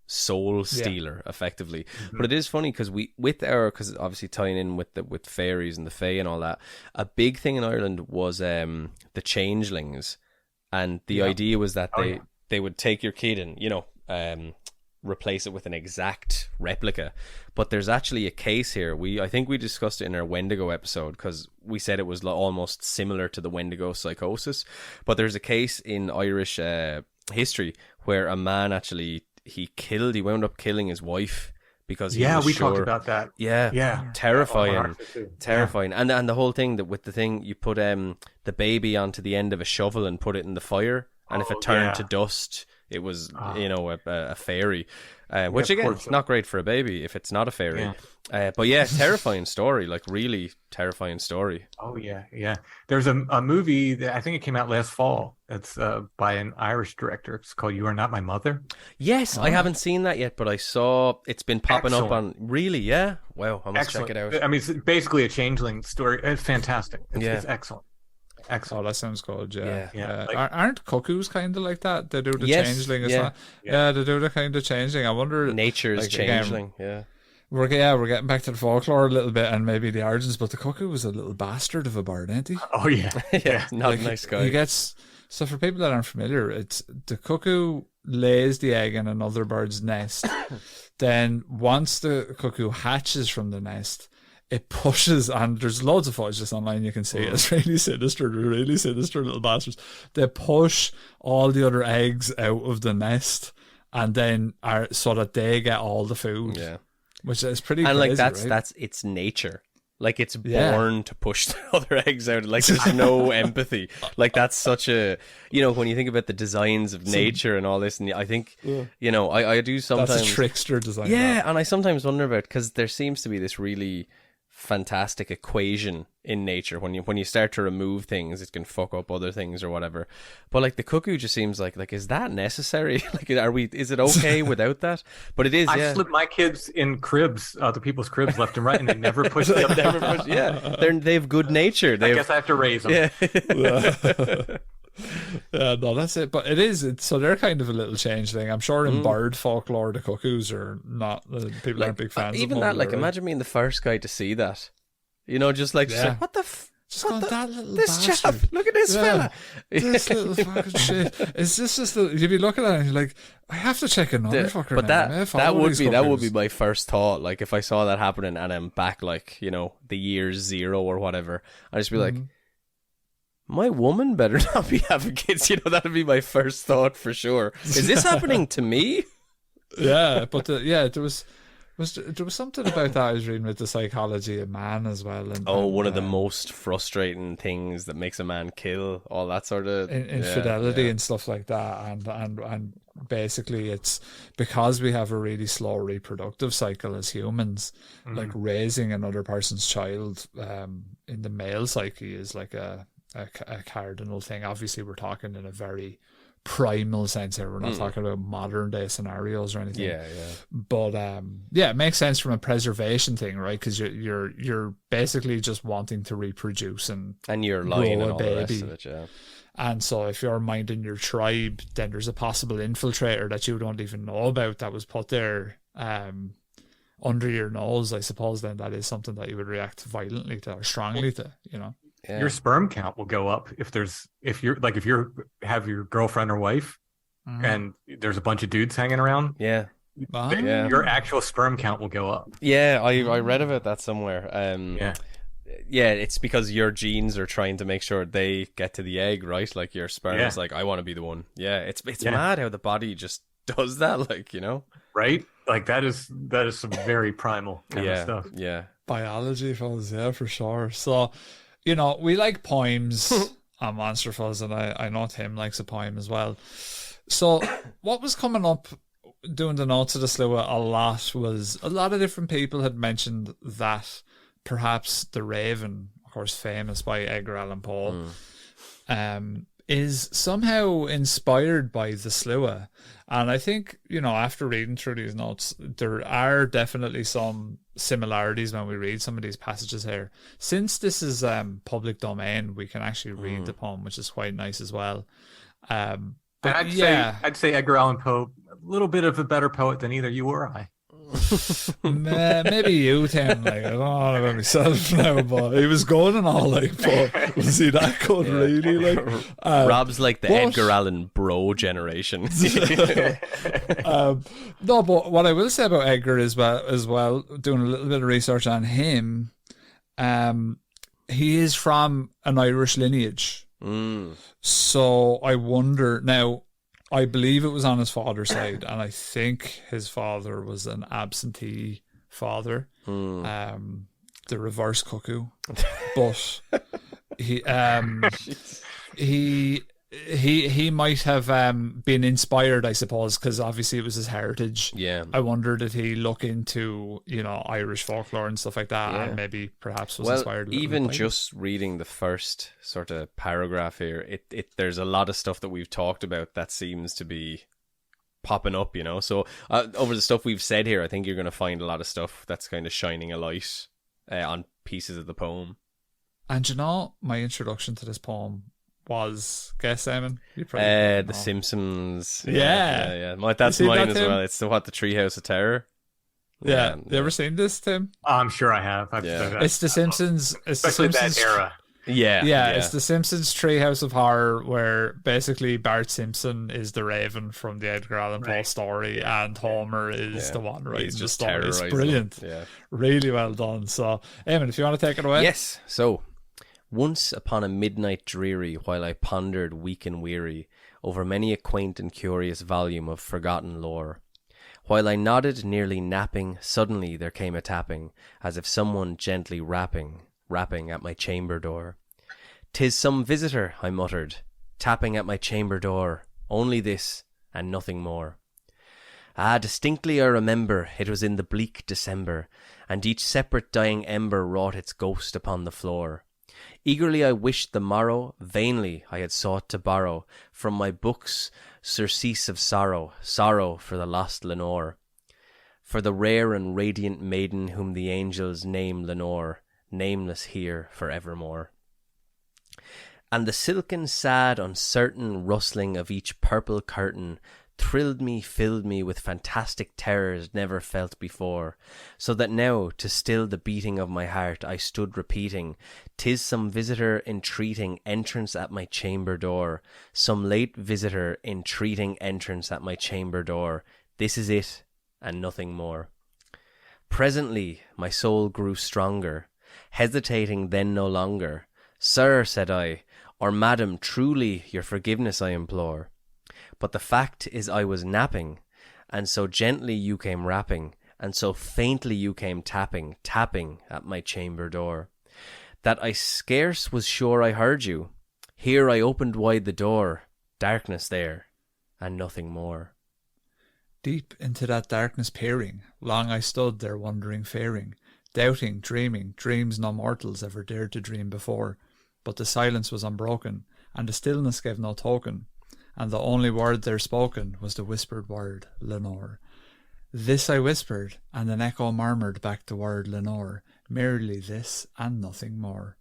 soul stealer, effectively. But it is funny because because obviously tying in with fairies and the fae and all that, a big thing in Ireland was the changelings, and the idea was that they would take your kid and replace it with an exact replica. But there's actually a case here. I think we discussed it in our Wendigo episode, because we said it was almost similar to the Wendigo psychosis. But there's a case in Irish history where a man actually he wound up killing his wife because he was talked about that. Yeah. Terrifying. And the whole thing that with the thing you put the baby onto the end of a shovel and put it in the fire, and if it turned to dust, it was a fairy. Which again, it's not great for a baby if it's not a fairy. But yeah, terrifying story, like really terrifying story. Oh yeah. There's a movie that I think it came out last fall. It's by an Irish director. It's called You Are Not My Mother. Yes, I haven't seen that yet, but I saw it's been popping up on. Really, yeah. Wow, I must check it out. I mean, it's basically a changeling story. It's fantastic. It's excellent. Excellent. Oh, that sounds good. Yeah. Like, aren't cuckoos kind of like that? They do the changeling. They do the kind of changing. I wonder. Nature's changeling. We're getting back to the folklore a little bit and maybe the origins, but the cuckoo was a little bastard of a bird, ain't he? Oh yeah, not a nice guy. He gets. So for people that aren't familiar, it's the cuckoo lays the egg in another bird's nest. Then once the cuckoo hatches from the nest, it pushes, and there's loads of footage just online, you can see it. It's really sinister. They're really sinister little bastards. They push all the other eggs out of the nest, and then so that they get all the food. Yeah, which is pretty. And crazy, like that's its nature. Like it's born to push the other eggs out. Like there's no empathy. Like that's such a, when you think about the designs of nature and all this, and I think, I do sometimes. That's a trickster design. Yeah, and I sometimes wonder about, because there seems to be this really fantastic equation in nature. When you start to remove things, it can fuck up other things or whatever. But like the cuckoo just seems like is that necessary? Like, is it okay without that? But it is. I slip my kids in cribs, other people's cribs left and right, and they never push them. They have good nature. I guess I have to raise them. Yeah, no, that's it. But so they're kind of a little change thing. I'm sure in bird folklore, the cuckoos are not. People aren't big fans. Even of that, them, imagine being the first guy to see that. Just like what the. That little this bastard. chap, look at this fella. This little fucking shit. Is this just you'd be looking at it and you're like, I have to check another fucker. But that would be my first thought. Like if I saw that happening and I'm back the year 0 or whatever, I'd just be like, my woman better not be having kids. That'd be my first thought for sure. Is this happening to me? Yeah, but there was something about that I was reading with the psychology of man as well. And one of the most frustrating things that makes a man kill, all that sort of infidelity and stuff like that. And basically it's because we have a really slow reproductive cycle as humans, like raising another person's child in the male psyche is like a cardinal thing. Obviously we're talking in a very primal sense here. We're not talking about modern day scenarios or anything. But it makes sense from a preservation thing, right? Because you're basically just wanting to reproduce and you're lying and all the rest of it. And so if you're minding your tribe, then there's a possible infiltrator that you don't even know about that was put there under your nose. I suppose then that is something that you would react violently to or strongly to, Yeah. Your sperm count will go up if you have your girlfriend or wife and there's a bunch of dudes hanging around. Your actual sperm count will go up. I read about that somewhere. It's because your genes are trying to make sure they get to the egg, right? Like your sperm is like, I want to be the one. It's mad how the body just does that, right? Like that is some very primal kind of stuff. Biology, fellas, for sure. So we like poems on Monster Fuzz, and I know Tim likes a poem as well. So what was coming up doing the notes of the Sluagh a lot was a lot of different people had mentioned that perhaps the Raven, of course famous by Edgar Allan Poe, is somehow inspired by the Sluagh. And I think, after reading through these notes, there are definitely some similarities when we read some of these passages here. Since this is public domain, we can actually read the poem, which is quite nice as well. I'd say Edgar Allan Poe, a little bit of a better poet than either you or I. Maybe you, Tim. Like, I don't know about myself now, but he was going and all, like, but was he that good, really? Like, Rob's like the Edgar Allan Bro generation. No, but what I will say about Edgar as well, doing a little bit of research on him, he is from an Irish lineage. So I wonder now. I believe it was on his father's side, and I think his father was an absentee father, the reverse cuckoo. But he might have been inspired, I suppose, because obviously it was his heritage. Yeah, I wonder, did he look into Irish folklore and stuff like that, and maybe perhaps was inspired. Even just reading the first sort of paragraph here, it there's a lot of stuff that we've talked about that seems to be popping up. So over the stuff we've said here, I think you're going to find a lot of stuff that's kind of shining a light on pieces of the poem. And my introduction to this poem was, guess, Eamon? The Simpsons. Yeah. That's mine that, as well. It's the Treehouse of Terror. Yeah. You ever seen this, Tim? I'm sure I have. It's the Simpsons. Especially that era. Yeah, it's the Simpsons Treehouse of Horror, where basically Bart Simpson is the Raven from the Edgar Allan Poe story, and Homer is the one writing the story. It's brilliant. Yeah. Really well done. So, Eamon, if you want to take it away. Yes. So, once upon a midnight dreary, while I pondered weak and weary over many a quaint and curious volume of forgotten lore, while I nodded, nearly napping, suddenly there came a tapping, as if someone gently rapping at my chamber door. "'Tis some visitor," I muttered, "tapping at my chamber door, only this, and nothing more." Distinctly I remember, it was in the bleak December, and each separate dying ember wrought its ghost upon the floor. Eagerly I wished the morrow, vainly I had sought to borrow from my books surcease of sorrow for the lost Lenore, for the rare and radiant maiden whom the angels name Lenore, nameless here for evermore. And the silken, sad, uncertain rustling of each purple curtain thrilled me, filled me with fantastic terrors never felt before, so that now, to still the beating of my heart, I stood repeating, "'Tis some visitor entreating entrance at my chamber door, some late visitor entreating entrance at my chamber door. This is it, and nothing more." Presently my soul grew stronger, hesitating then no longer. "Sir," said I, "or madam, truly your forgiveness I implore. But the fact is I was napping, and so gently you came rapping, and so faintly you came tapping at my chamber door, that I scarce was sure I heard you. Here I opened wide the door, darkness there, and nothing more." Deep into that darkness peering, long I stood there wondering, fearing, doubting, dreaming, dreams no mortals ever dared to dream before. But the silence was unbroken, and the stillness gave no token, and the only word there spoken was the whispered word, Lenore. This I whispered, and an echo murmured back the word Lenore, merely this and nothing more.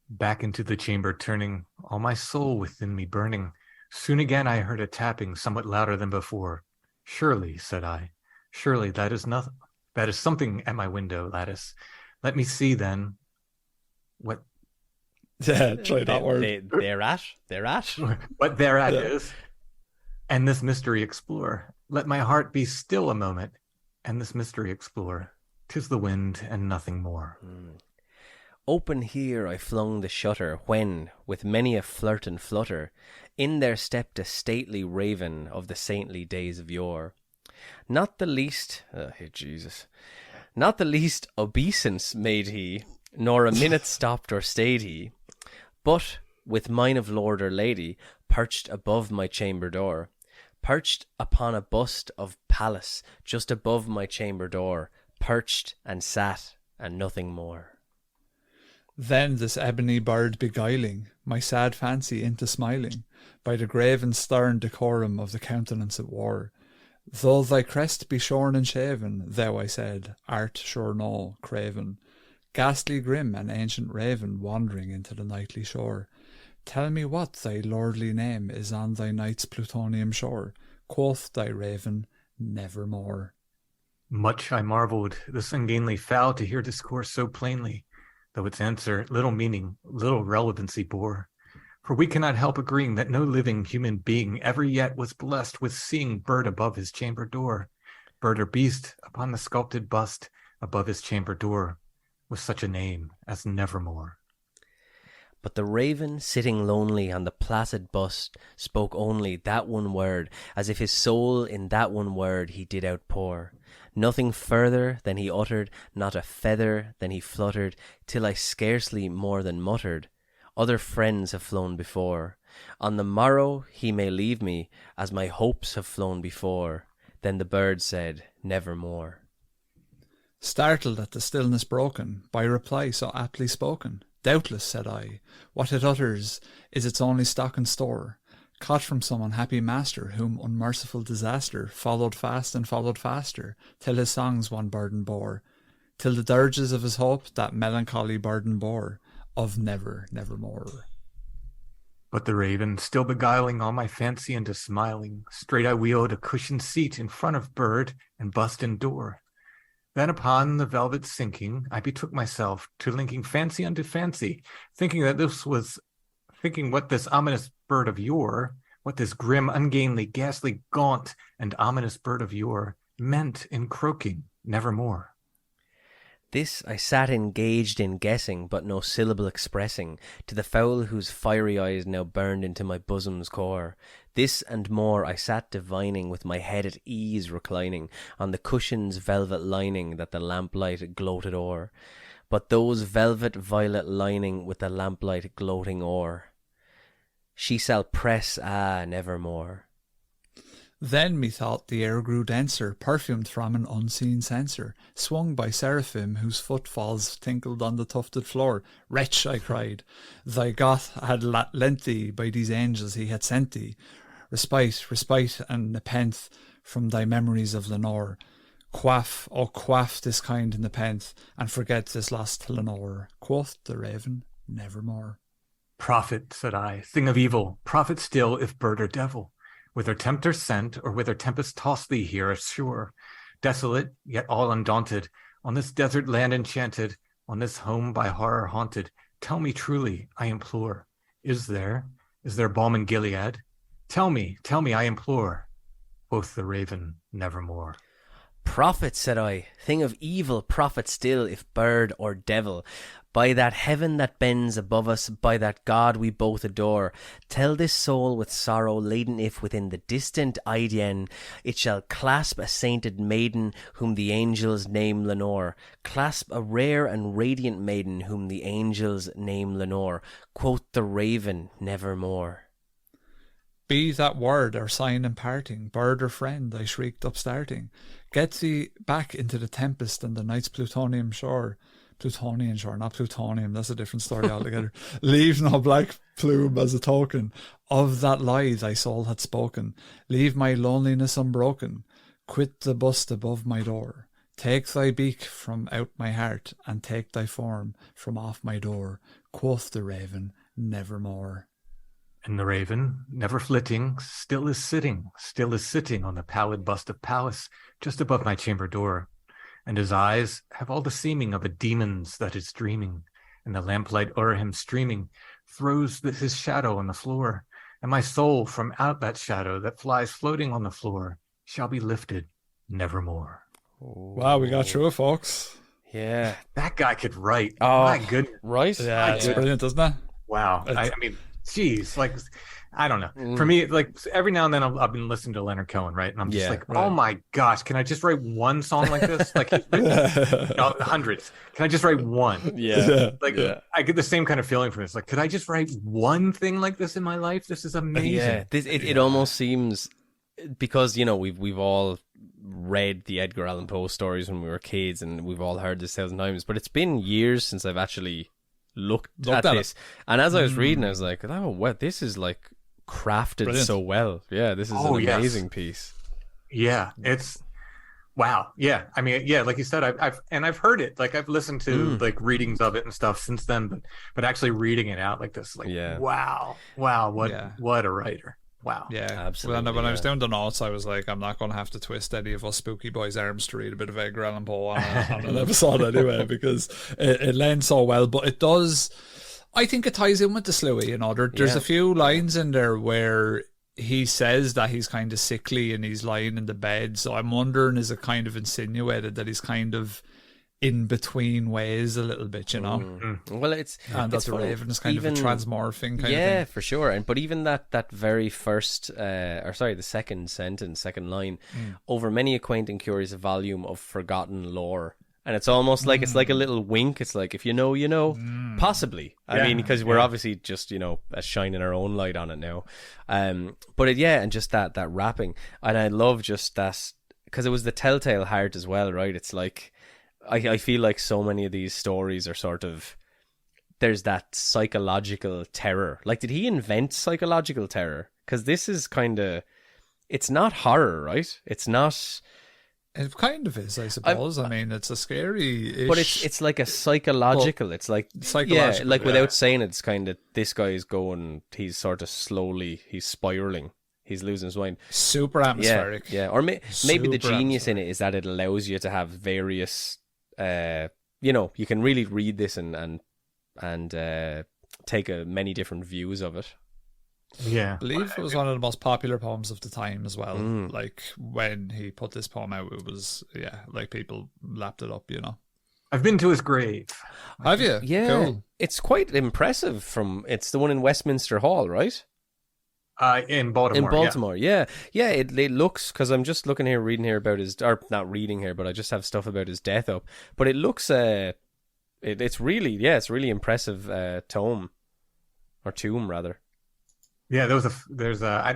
Back into the chamber turning, all my soul within me burning, soon again I heard a tapping somewhat louder than before. "Surely," said I, "surely that is nothing. That is something at my window lattice. Let me see then what..." Yeah, try that word. They're at. What thereat is, and this mystery explore. Let my heart be still a moment, and this mystery explore. 'Tis the wind and nothing more. Open here I flung the shutter, when, with many a flirt and flutter, in there stepped a stately raven of the saintly days of yore. Not the least obeisance made he, nor a minute stopped or stayed he, but, with mine of lord or lady, perched above my chamber door, perched upon a bust of Pallas, just above my chamber door, perched and sat, and nothing more. Then this ebony bird beguiling my sad fancy into smiling, by the grave and stern decorum of the countenance it wore. Though thy crest be shorn and shaven, thou, I said, art sure no craven, ghastly grim and ancient raven wandering into the nightly shore. Tell me what thy lordly name is on thy night's plutonium shore. Quoth thy raven, nevermore. Much I marveled this ungainly fowl to hear discourse so plainly, though its answer little meaning, little relevancy bore. For we cannot help agreeing that no living human being ever yet was blessed with seeing bird above his chamber door, bird or beast upon the sculpted bust above his chamber door, with such a name as Nevermore. But the raven, sitting lonely on the placid bust, spoke only that one word, as if his soul in that one word he did outpour. Nothing further than he uttered, not a feather than he fluttered, till I scarcely more than muttered, other friends have flown before. On the morrow he may leave me, as my hopes have flown before. Then the bird said, Nevermore. Startled at the stillness broken by reply so aptly spoken, doubtless, said I, what it utters is its only stock and store, caught from some unhappy master, whom unmerciful disaster followed fast and followed faster, till his songs one burden bore, till the dirges of his hope that melancholy burden bore, of nevermore. But the raven, still beguiling all my fancy into smiling, straight I wheeled a cushioned seat in front of bird and bust and door. Then upon the velvet sinking, I betook myself to linking fancy unto fancy, thinking what this ominous bird of yore, what this grim, ungainly, ghastly, gaunt, and ominous bird of yore meant in croaking nevermore. This I sat engaged in guessing, but no syllable expressing, to the fowl whose fiery eyes now burned into my bosom's core. This and more I sat divining, with my head at ease reclining, on the cushion's velvet lining that the lamplight gloated o'er. But those velvet violet lining with the lamplight gloating o'er, she shall press, nevermore. Then methought the air grew denser, perfumed from an unseen censer, swung by seraphim whose footfalls tinkled on the tufted floor. Wretch, I cried, thy goth had lent thee, by these angels he had sent thee, respite and nepenthe from thy memories of Lenore. Quaff, oh quaff this kind nepenthe, and forget this lost Lenore. Quoth the raven, nevermore. Prophet, said I, thing of evil, prophet still, if bird or devil. Whither tempter sent, or whither tempest tossed thee here ashore, desolate, yet all undaunted, on this desert land enchanted, on this home by horror haunted, tell me truly, I implore, is there balm in Gilead? Tell me, I implore. Quoth the raven, nevermore. Prophet, said I, thing of evil, prophet still, if bird or devil. By that heaven that bends above us, by that God we both adore, tell this soul with sorrow laden if within the distant Idien it shall clasp a sainted maiden whom the angels name Lenore, clasp a rare and radiant maiden whom the angels name Lenore. Quoth the raven, nevermore. Be that word or sign imparting, bird or friend, I shrieked upstarting. Get thee back into the tempest and the night's Plutonian shore, not plutonium, that's a different story altogether. Leave no black plume as a token of that lie thy soul had spoken. Leave my loneliness unbroken. Quit the bust above my door. Take thy beak from out my heart, and take thy form from off my door. Quoth the raven, nevermore. And the raven, never flitting, still is sitting on the pallid bust of Pallas, just above my chamber door. And his eyes have all the seeming of a demon's that is dreaming, and the lamplight o'er him streaming throws his shadow on the floor, and my soul from out that shadow that flies floating on the floor shall be lifted nevermore. Wow, we got through it, folks. Yeah. That guy could write. Oh, my goodness. Right? Yeah, it's brilliant, isn't it? Wow. I mean, geez, like, I don't know. For me, like, every now and then I've been listening to Leonard Cohen, right? And I'm just oh my gosh, can I just write one song like this? Like, he's written, hundreds. Can I just write one? Yeah. I get the same kind of feeling from this. Like, could I just write one thing like this in my life? This is amazing. Yeah. It almost seems, because, you know, we've all read the Edgar Allan Poe stories when we were kids, and we've all heard this 1,000 times, but it's been years since I've actually looked at this. And as I was reading, I was like, oh, well, this is like crafted brilliant. So well. Yeah, this is an amazing piece. Yeah, it's wow. Yeah, I mean, yeah, like you said, I've heard it. Like, I've listened to like readings of it and stuff since then, but actually reading it out like this, like, wow, what a writer. Wow. Yeah, Absolutely, When I was doing the notes, I was like, I'm not going to have to twist any of us spooky boys' arms to read a bit of Edgar Allan Poe on an episode anyway, because it lends so well. But it does, I think it ties in with the Sluagh, you know. There's a few lines in there where he says that he's kind of sickly and he's lying in the bed. So I'm wondering, is it kind of insinuated that he's kind of in between ways a little bit, you know? Well, it's that the raven is kind of a transmorphing kind of thing. Yeah, for sure. And but even that very first, the second line, over many a quaint and curious volume of forgotten lore. And it's almost like it's like a little wink. It's like, if you know, you know, possibly. I mean, because we're obviously just, you know, shining our own light on it now. But and just that rapping. And I love just that, because it was the telltale heart as well, right? It's like, I feel like so many of these stories are sort of, there's that psychological terror. Like, did he invent psychological terror? Because this is kind of, it's not horror, right? It's not. It kind of is, I suppose. I mean, it's a scary-ish... But it's like a psychological. It's like psychological. Yeah, like without saying it, it's kind of, this guy's going. He's sort of slowly. He's spiraling. He's losing his mind. Super atmospheric. Yeah. Or maybe the genius in it is that it allows you to have various. You know, you can really read this and take many different views of it. Yeah, I believe it was one of the most popular poems of the time as well. Like, when he put this poem out, it was, like, people lapped it up, you know. I've been to his grave. Have you? Yeah. Cool. It's quite impressive. It's the one in Westminster Hall, right? In Baltimore. In Baltimore, yeah. It looks, because I'm just looking here, reading here about his, or not reading here, but I just have stuff about his death up. But it looks, it's really impressive tome, or tomb rather. Yeah,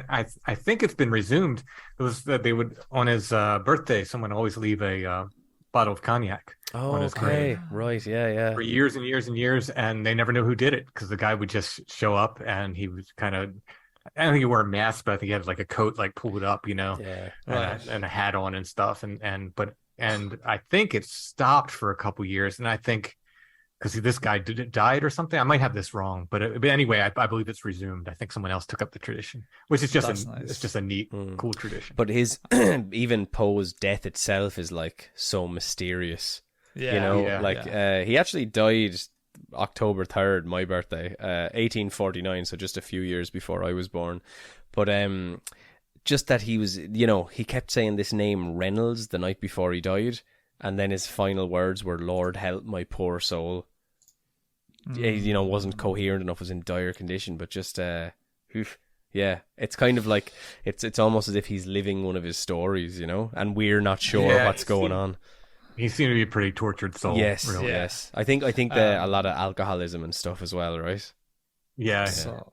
I think it's been resumed. It was that they would, on his birthday, someone always leave a bottle of cognac on his grave. Right, yeah. For years and years and years, and they never knew who did it, because the guy would just show up, and he was kind of, I don't think he wore a mask, but I think he had like a coat like pulled up, you know, and a hat on and stuff, and I think it stopped for a couple years, and I think, because this guy died or something. I might have this wrong, but anyway, I believe it's resumed. I think someone else took up the tradition, which is just it's just a neat, cool tradition. But his even Poe's death itself is like so mysterious. Yeah, you know, he actually died October 3rd, my birthday, 1849, so just a few years before I was born. But just that he was, you know, he kept saying this name Reynolds the night before he died, and then his final words were, "Lord, help my poor soul." You know, wasn't coherent enough, was in dire condition, but just it's kind of like it's almost as if he's living one of his stories, you know, and we're not sure what's going on. He seemed to be a pretty tortured soul. Yes, really. yes. I think a lot of alcoholism and stuff as well, right? Yeah. So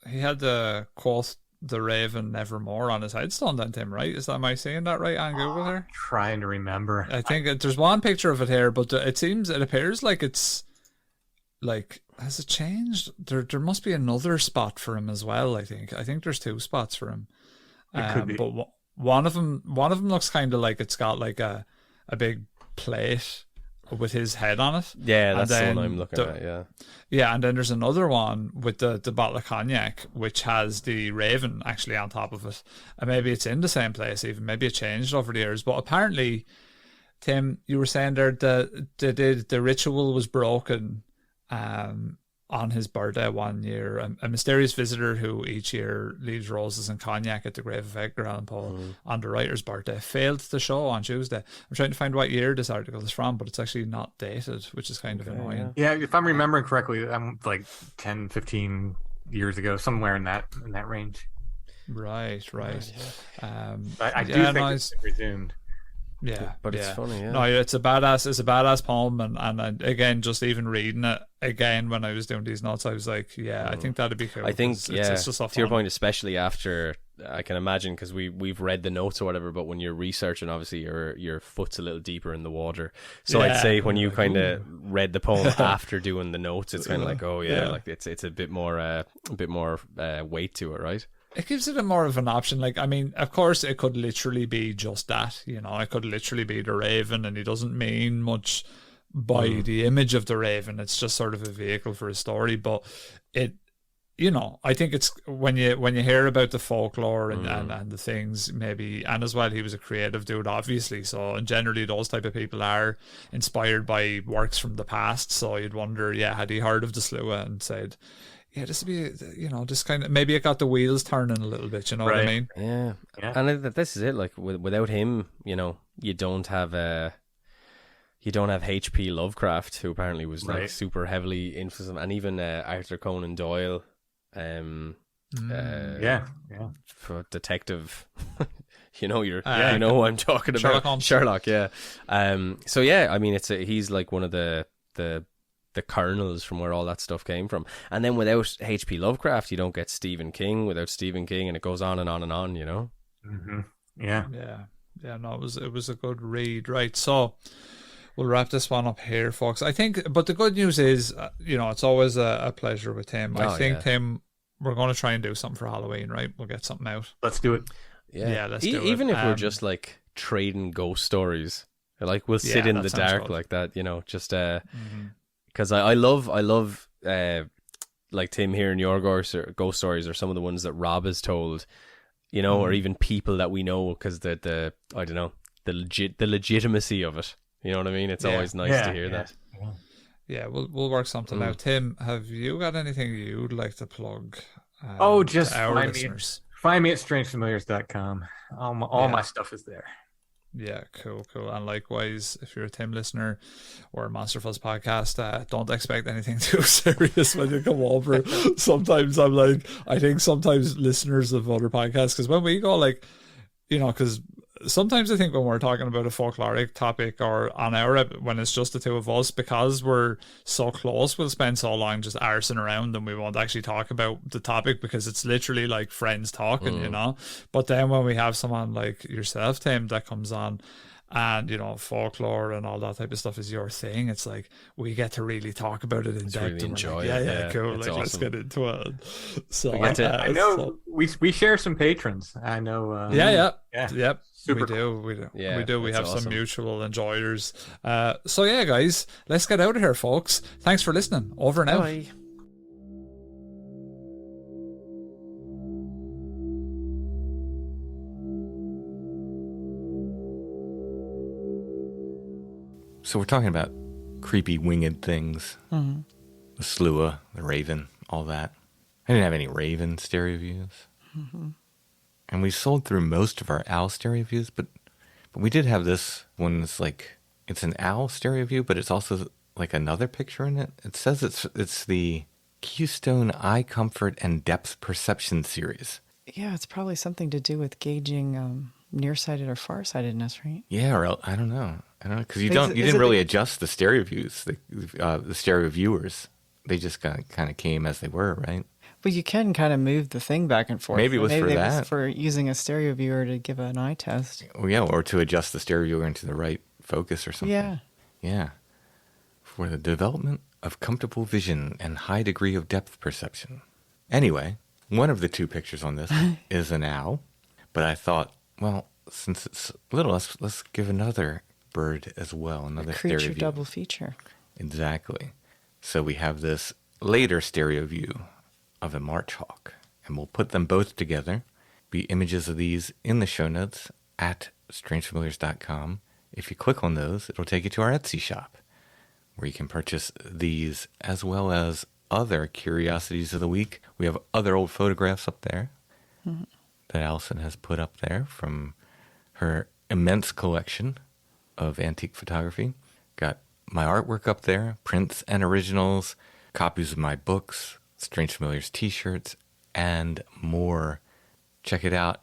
he had the quote, "The Raven Nevermore" on his headstone, then, Tim, right? Am I saying that right on Google here? Trying to remember. I think there's one picture of it here, but it appears like it's like, has it changed? There must be another spot for him as well. I think there's two spots for him. It could be. But one of them looks kind of like it's got like a big plate with his head on it. Yeah, that's the one I'm looking at. Yeah, and then there's another one with the bottle of cognac, which has the raven actually on top of it. And maybe it's in the same place even. Maybe it changed over the years. But apparently, Tim, you were saying there that the ritual was broken on his birthday one year. A mysterious visitor who each year leaves roses and cognac at the grave of Edgar Allan Poe on the writer's birthday failed to show on Tuesday. I'm trying to find what year this article is from, but it's actually not dated, which is kind of annoying. Yeah, if I'm remembering correctly, I'm like 10, 15 years ago, somewhere in that range. Right. I do think it's resumed. Yeah, but it's funny. Yeah. No, it's a badass poem, and again, just even reading it again when I was doing these notes, I was like, I think that'd be cool. I think it's just so fun. To your point, especially after, I can imagine, because we've read the notes or whatever, but when you're researching, obviously your foot's a little deeper in the water. So I'd say when you kind of read the poem after doing the notes, it's kind of like, like it's a bit more weight to it, right? It gives it more of an option. Like, I mean, of course, it could literally be just that. You know, it could literally be the raven, and he doesn't mean much by the image of the raven. It's just sort of a vehicle for his story. But you know, I think it's when you hear about the folklore and the things, maybe, and as well, he was a creative dude, obviously. So, and generally, those type of people are inspired by works from the past. So you'd wonder, had he heard of the slua and said, this would be, you know, just kind of, maybe it got the wheels turning a little bit. You know what I mean? Yeah. And this is it. Like without him, you know, you don't have H.P. Lovecraft, who apparently was like super heavily influenced, and even Arthur Conan Doyle. For detective, you know, you know who I'm talking about. Sherlock, yeah. So yeah, I mean, he's like one of the kernels from where all that stuff came from. And then without H.P. Lovecraft, you don't get Stephen King. Without Stephen King, and it goes on and on and on. You know. Mm-hmm. Yeah. No, it was a good read, right? So we'll wrap this one up here, folks. I think, but the good news is, you know, it's always a pleasure with Tim. I think Tim, we're going to try and do something for Halloween, right? We'll get something out. Let's do it. Yeah, let's do it. Even if we're just like trading ghost stories, like we'll sit in the dark like that, you know, just because I love like Tim hearing your ghost stories, or some of the ones that Rob has told, you know, or even people that we know, because the I don't know, the legitimacy of it. You know what I mean? It's always nice to hear that. Yeah, we'll work something out. Tim, have you got anything you'd like to plug? Just to our listeners? Find me at strangefamiliars.com. All my stuff is there. Yeah, cool. And likewise, if you're a Tim listener or a Monster Fuzz podcast, don't expect anything too serious when you come over. Sometimes I think sometimes listeners of other podcasts, because when we go, like, you know, because sometimes I think when we're talking about a folkloric topic, or on when it's just the two of us, because we're so close, we'll spend so long just arsing around and we won't actually talk about the topic, because it's literally like friends talking, you know. But then when we have someone like yourself, Tim, that comes on, and, you know, folklore and all that type of stuff is your thing, it's like we get to really talk about it in depth. Really enjoy it. Yeah, cool. Like, awesome. Let's get into it. So I know we share some patrons. I know. Yep. Super. We do. We have awesome. some mutual enjoyers. So yeah, guys, let's get out of here, folks. Thanks for listening. Over and out. Bye. So we're talking about creepy winged things. Mm-hmm. The slua, the raven, all that. I didn't have any raven stereo views. Mm-hmm. And we sold through most of our owl stereo views, but we did have this one that's like, it's an owl stereo view, but it's also like another picture in it. It says it's the Keystone Eye Comfort and Depth Perception series. Yeah, it's probably something to do with gauging nearsighted or farsightedness, right? Yeah, or I don't know, because you didn't really adjust the stereo views, the stereo viewers. They just kind of came as they were, right? But you can kind of move the thing back and forth. Maybe it was for that. It was for using a stereo viewer to give an eye test. Oh, yeah, or to adjust the stereo viewer into the right focus or something. Yeah. Yeah. For the development of comfortable vision and high degree of depth perception. Anyway, one of the two pictures on this is an owl, but I thought, well, since it's little, let's give another bird as well, another stereo view. Creature double feature. Exactly. So we have this later stereo view of a march hawk, and we'll put them both together. Be images of these in the show notes at strangefamiliars.com. If you click on those, it'll take you to our Etsy shop, where you can purchase these as well as other curiosities of the week. We have other old photographs up there that Allison has put up there from her immense collection of antique photography. Got my artwork up there, prints and originals, copies of my books, Strange Familiars t-shirts, and more. Check it out.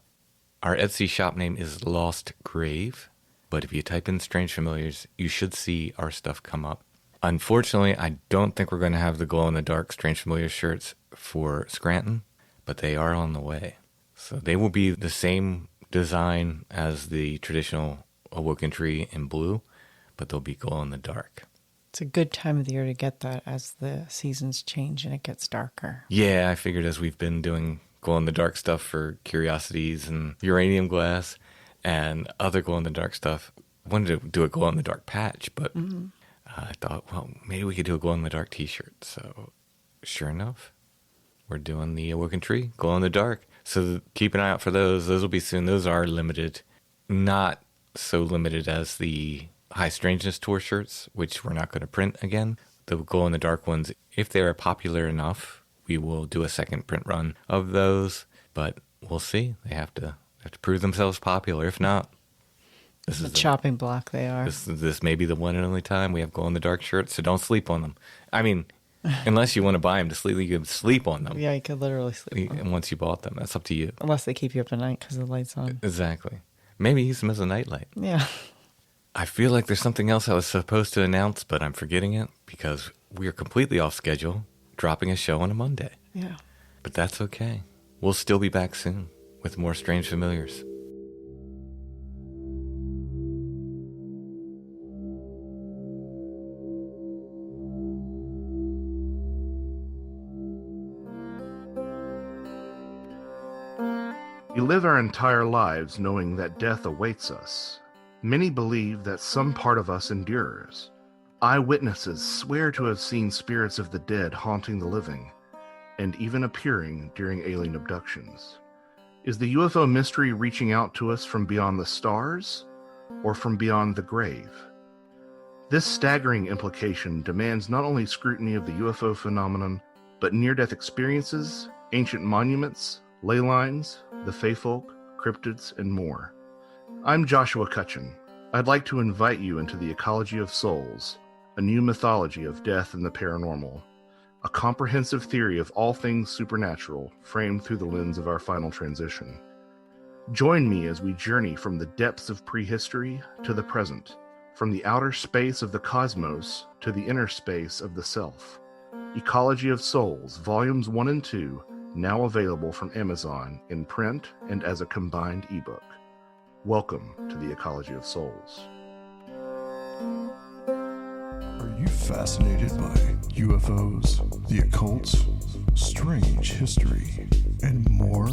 Our Etsy shop name is Lost Grave, but if you type in Strange Familiars, you should see our stuff come up. Unfortunately, I don't think we're going to have the glow-in-the-dark Strange Familiars shirts for Scranton, but they are on the way. So they will be the same design as the traditional Awoken Tree in blue, but they'll be glow-in-the-dark. It's a good time of the year to get that as the seasons change and it gets darker. Yeah, I figured as we've been doing glow-in-the-dark stuff for Curiosities and Uranium Glass and other glow-in-the-dark stuff, I wanted to do a glow-in-the-dark patch, but I thought, well, maybe we could do a glow-in-the-dark t-shirt. So sure enough, we're doing the Awoken Tree, Glow in the Dark. So keep an eye out for those. Those will be soon. Those are limited. Not so limited as the High Strangeness Tour shirts, which we're not going to print again. The Glow in the Dark ones, if they are popular enough, we will do a second print run of those. But we'll see. They have to prove themselves popular. If not, this is the chopping block they are. This may be the one and only time we have Glow in the Dark shirts, so don't sleep on them. I mean, unless you want to buy them to sleep, you can sleep on them. Yeah, you could literally sleep on them. Once you bought them, that's up to you. Unless they keep you up at night because the light's on. Exactly. Maybe use them as a nightlight. Yeah. I feel like there's something else I was supposed to announce, but I'm forgetting it because we are completely off schedule, dropping a show on a Monday. Yeah. But that's okay. We'll still be back soon with more Strange Familiars. We live our entire lives knowing that death awaits us. Many believe that some part of us endures. Eyewitnesses swear to have seen spirits of the dead haunting the living, and even appearing during alien abductions. Is the UFO mystery reaching out to us from beyond the stars, or from beyond the grave? This staggering implication demands not only scrutiny of the UFO phenomenon, but near-death experiences, ancient monuments, ley lines, the Fey folk, cryptids, and more. I'm Joshua Cutchin. I'd like to invite you into the Ecology of Souls, a new mythology of death and the paranormal, a comprehensive theory of all things supernatural framed through the lens of our final transition. Join me as we journey from the depths of prehistory to the present, from the outer space of the cosmos to the inner space of the self. Ecology of Souls, Volumes 1 and 2, now available from Amazon in print and as a combined ebook. Welcome to the Ecology of Souls. Are you fascinated by UFOs, the occult, strange history, and more?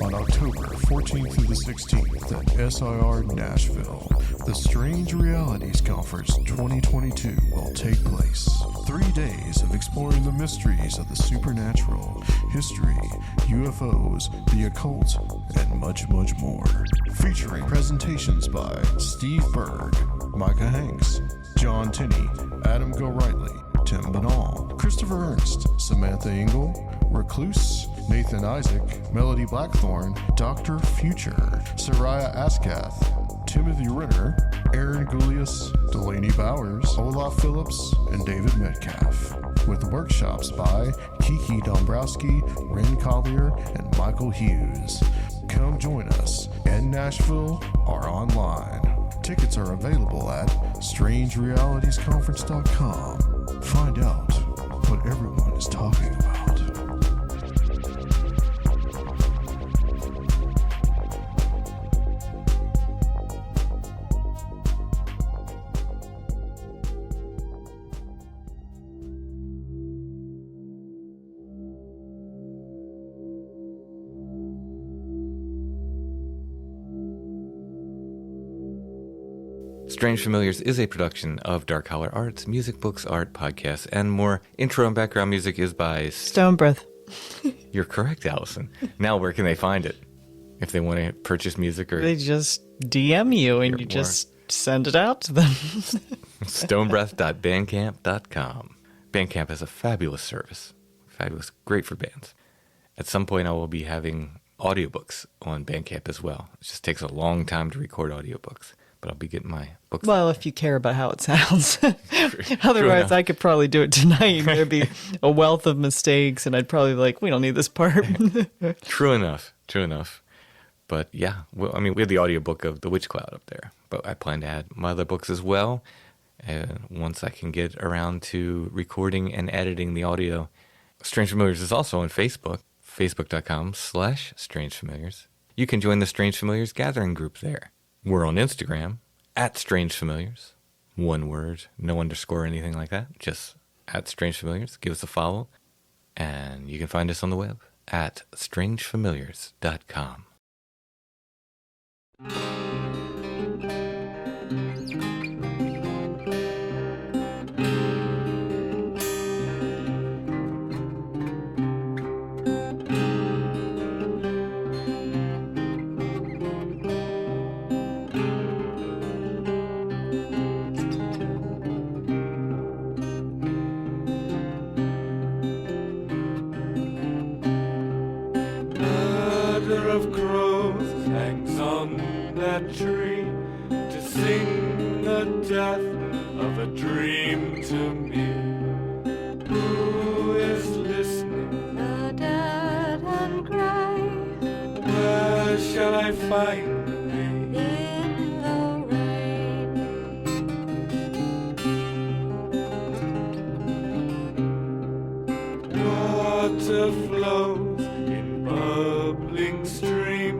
On October 14th through the 16th at SIR Nashville, the Strange Realities Conference 2022 will take place. 3 days of exploring the mysteries of the supernatural, history, UFOs, the occult, and much, much more. Featuring presentations by Steve Berg, Micah Hanks, John Tinney, Adam Go-Rightly, Tim Banal, Christopher Ernst, Samantha Engel, Recluse, Nathan Isaac, Melody Blackthorn, Dr. Future, Soraya Askath, Timothy Ritter, Aaron Goulias, Delaney Bowers, Olaf Phillips, and David Metcalf. With workshops by Kiki Dombrowski, Ren Collier, and Michael Hughes. Come join us in Nashville or online. Tickets are available at strangerealitiesconference.com. Find out what everyone is talking about. Strange Familiars is a production of Dark Holler Arts, music, books, art, podcasts, and more. Intro and background music is by Stone Breath. You're correct, Allison. Now, where can they find it? If they want to purchase music or... They just DM you and you just send it out to them. stonebreath.bandcamp.com. Bandcamp is a fabulous service. Fabulous. Great for bands. At some point, I will be having audiobooks on Bandcamp as well. It just takes a long time to record audiobooks. But I'll be getting my books. Well, if you care about how it sounds. Otherwise, I could probably do it tonight. There'd be a wealth of mistakes, and I'd probably be like, we don't need this part. True enough. But yeah, well, I mean, we have the audiobook of The Witch Cloud up there. But I plan to add my other books as well. Once I can get around to recording and editing the audio. Strange Familiars is also on Facebook, facebook.com/Strange Familiars. You can join the Strange Familiars gathering group there. We're on Instagram, @StrangeFamiliars. One word, no underscore or anything like that. Just @StrangeFamiliars. Give us a follow. And you can find us on the web at strangefamiliars.com. of a dream to me. Who is listening? The dead and grey. Where shall I find thee? In the rain. Water flows in bubbling stream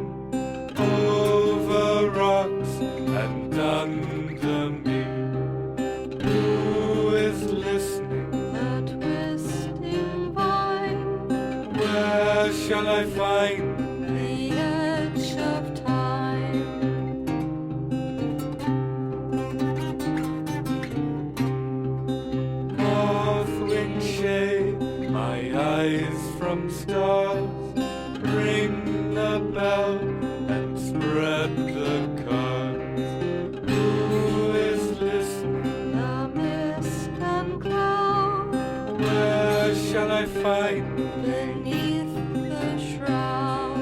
over rocks and under me. Who is listening? The twisting vine. Where shall I find The edge of time. north wind shade my eyes from stars? Ring the bell and spread the cards. Who is listening? The mist and cloud. Where shall I find Beneath the shroud.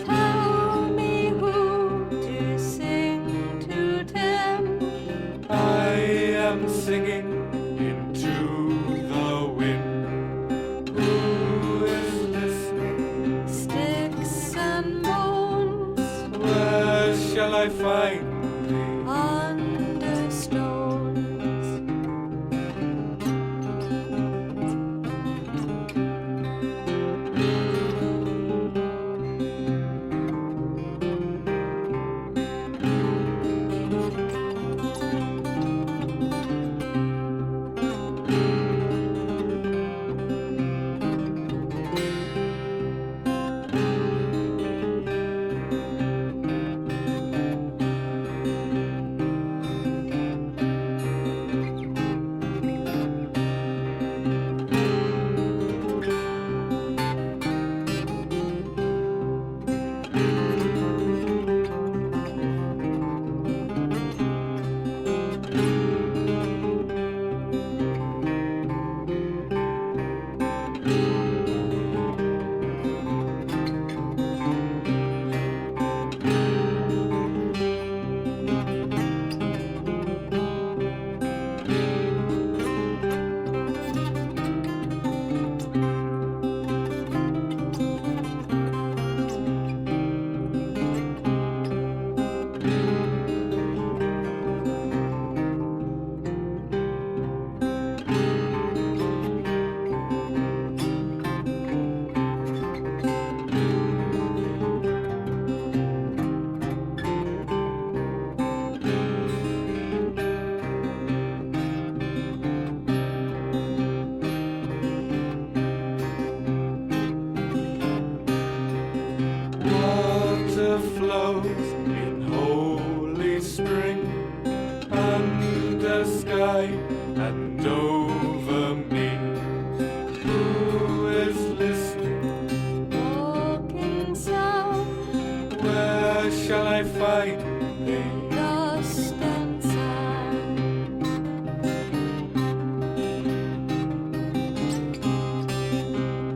Tell me who to sing to them. I am singing into the wind. Who is listening? Sticks and bones. Where shall I find thee? Under stones. Water flows in holy spring under sky and over me. Who is listening? Walking south. Where shall I find thee? Dust and sand.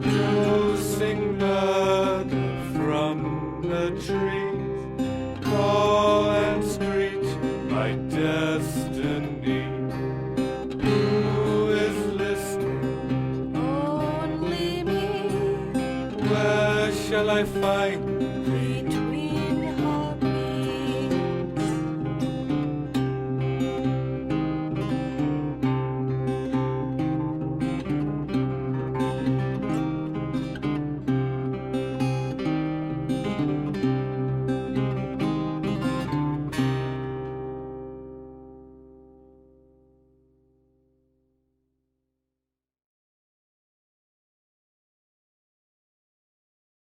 Closing murder from the trees, call and screech my destiny. Who is listening? Only me. Where shall I find Between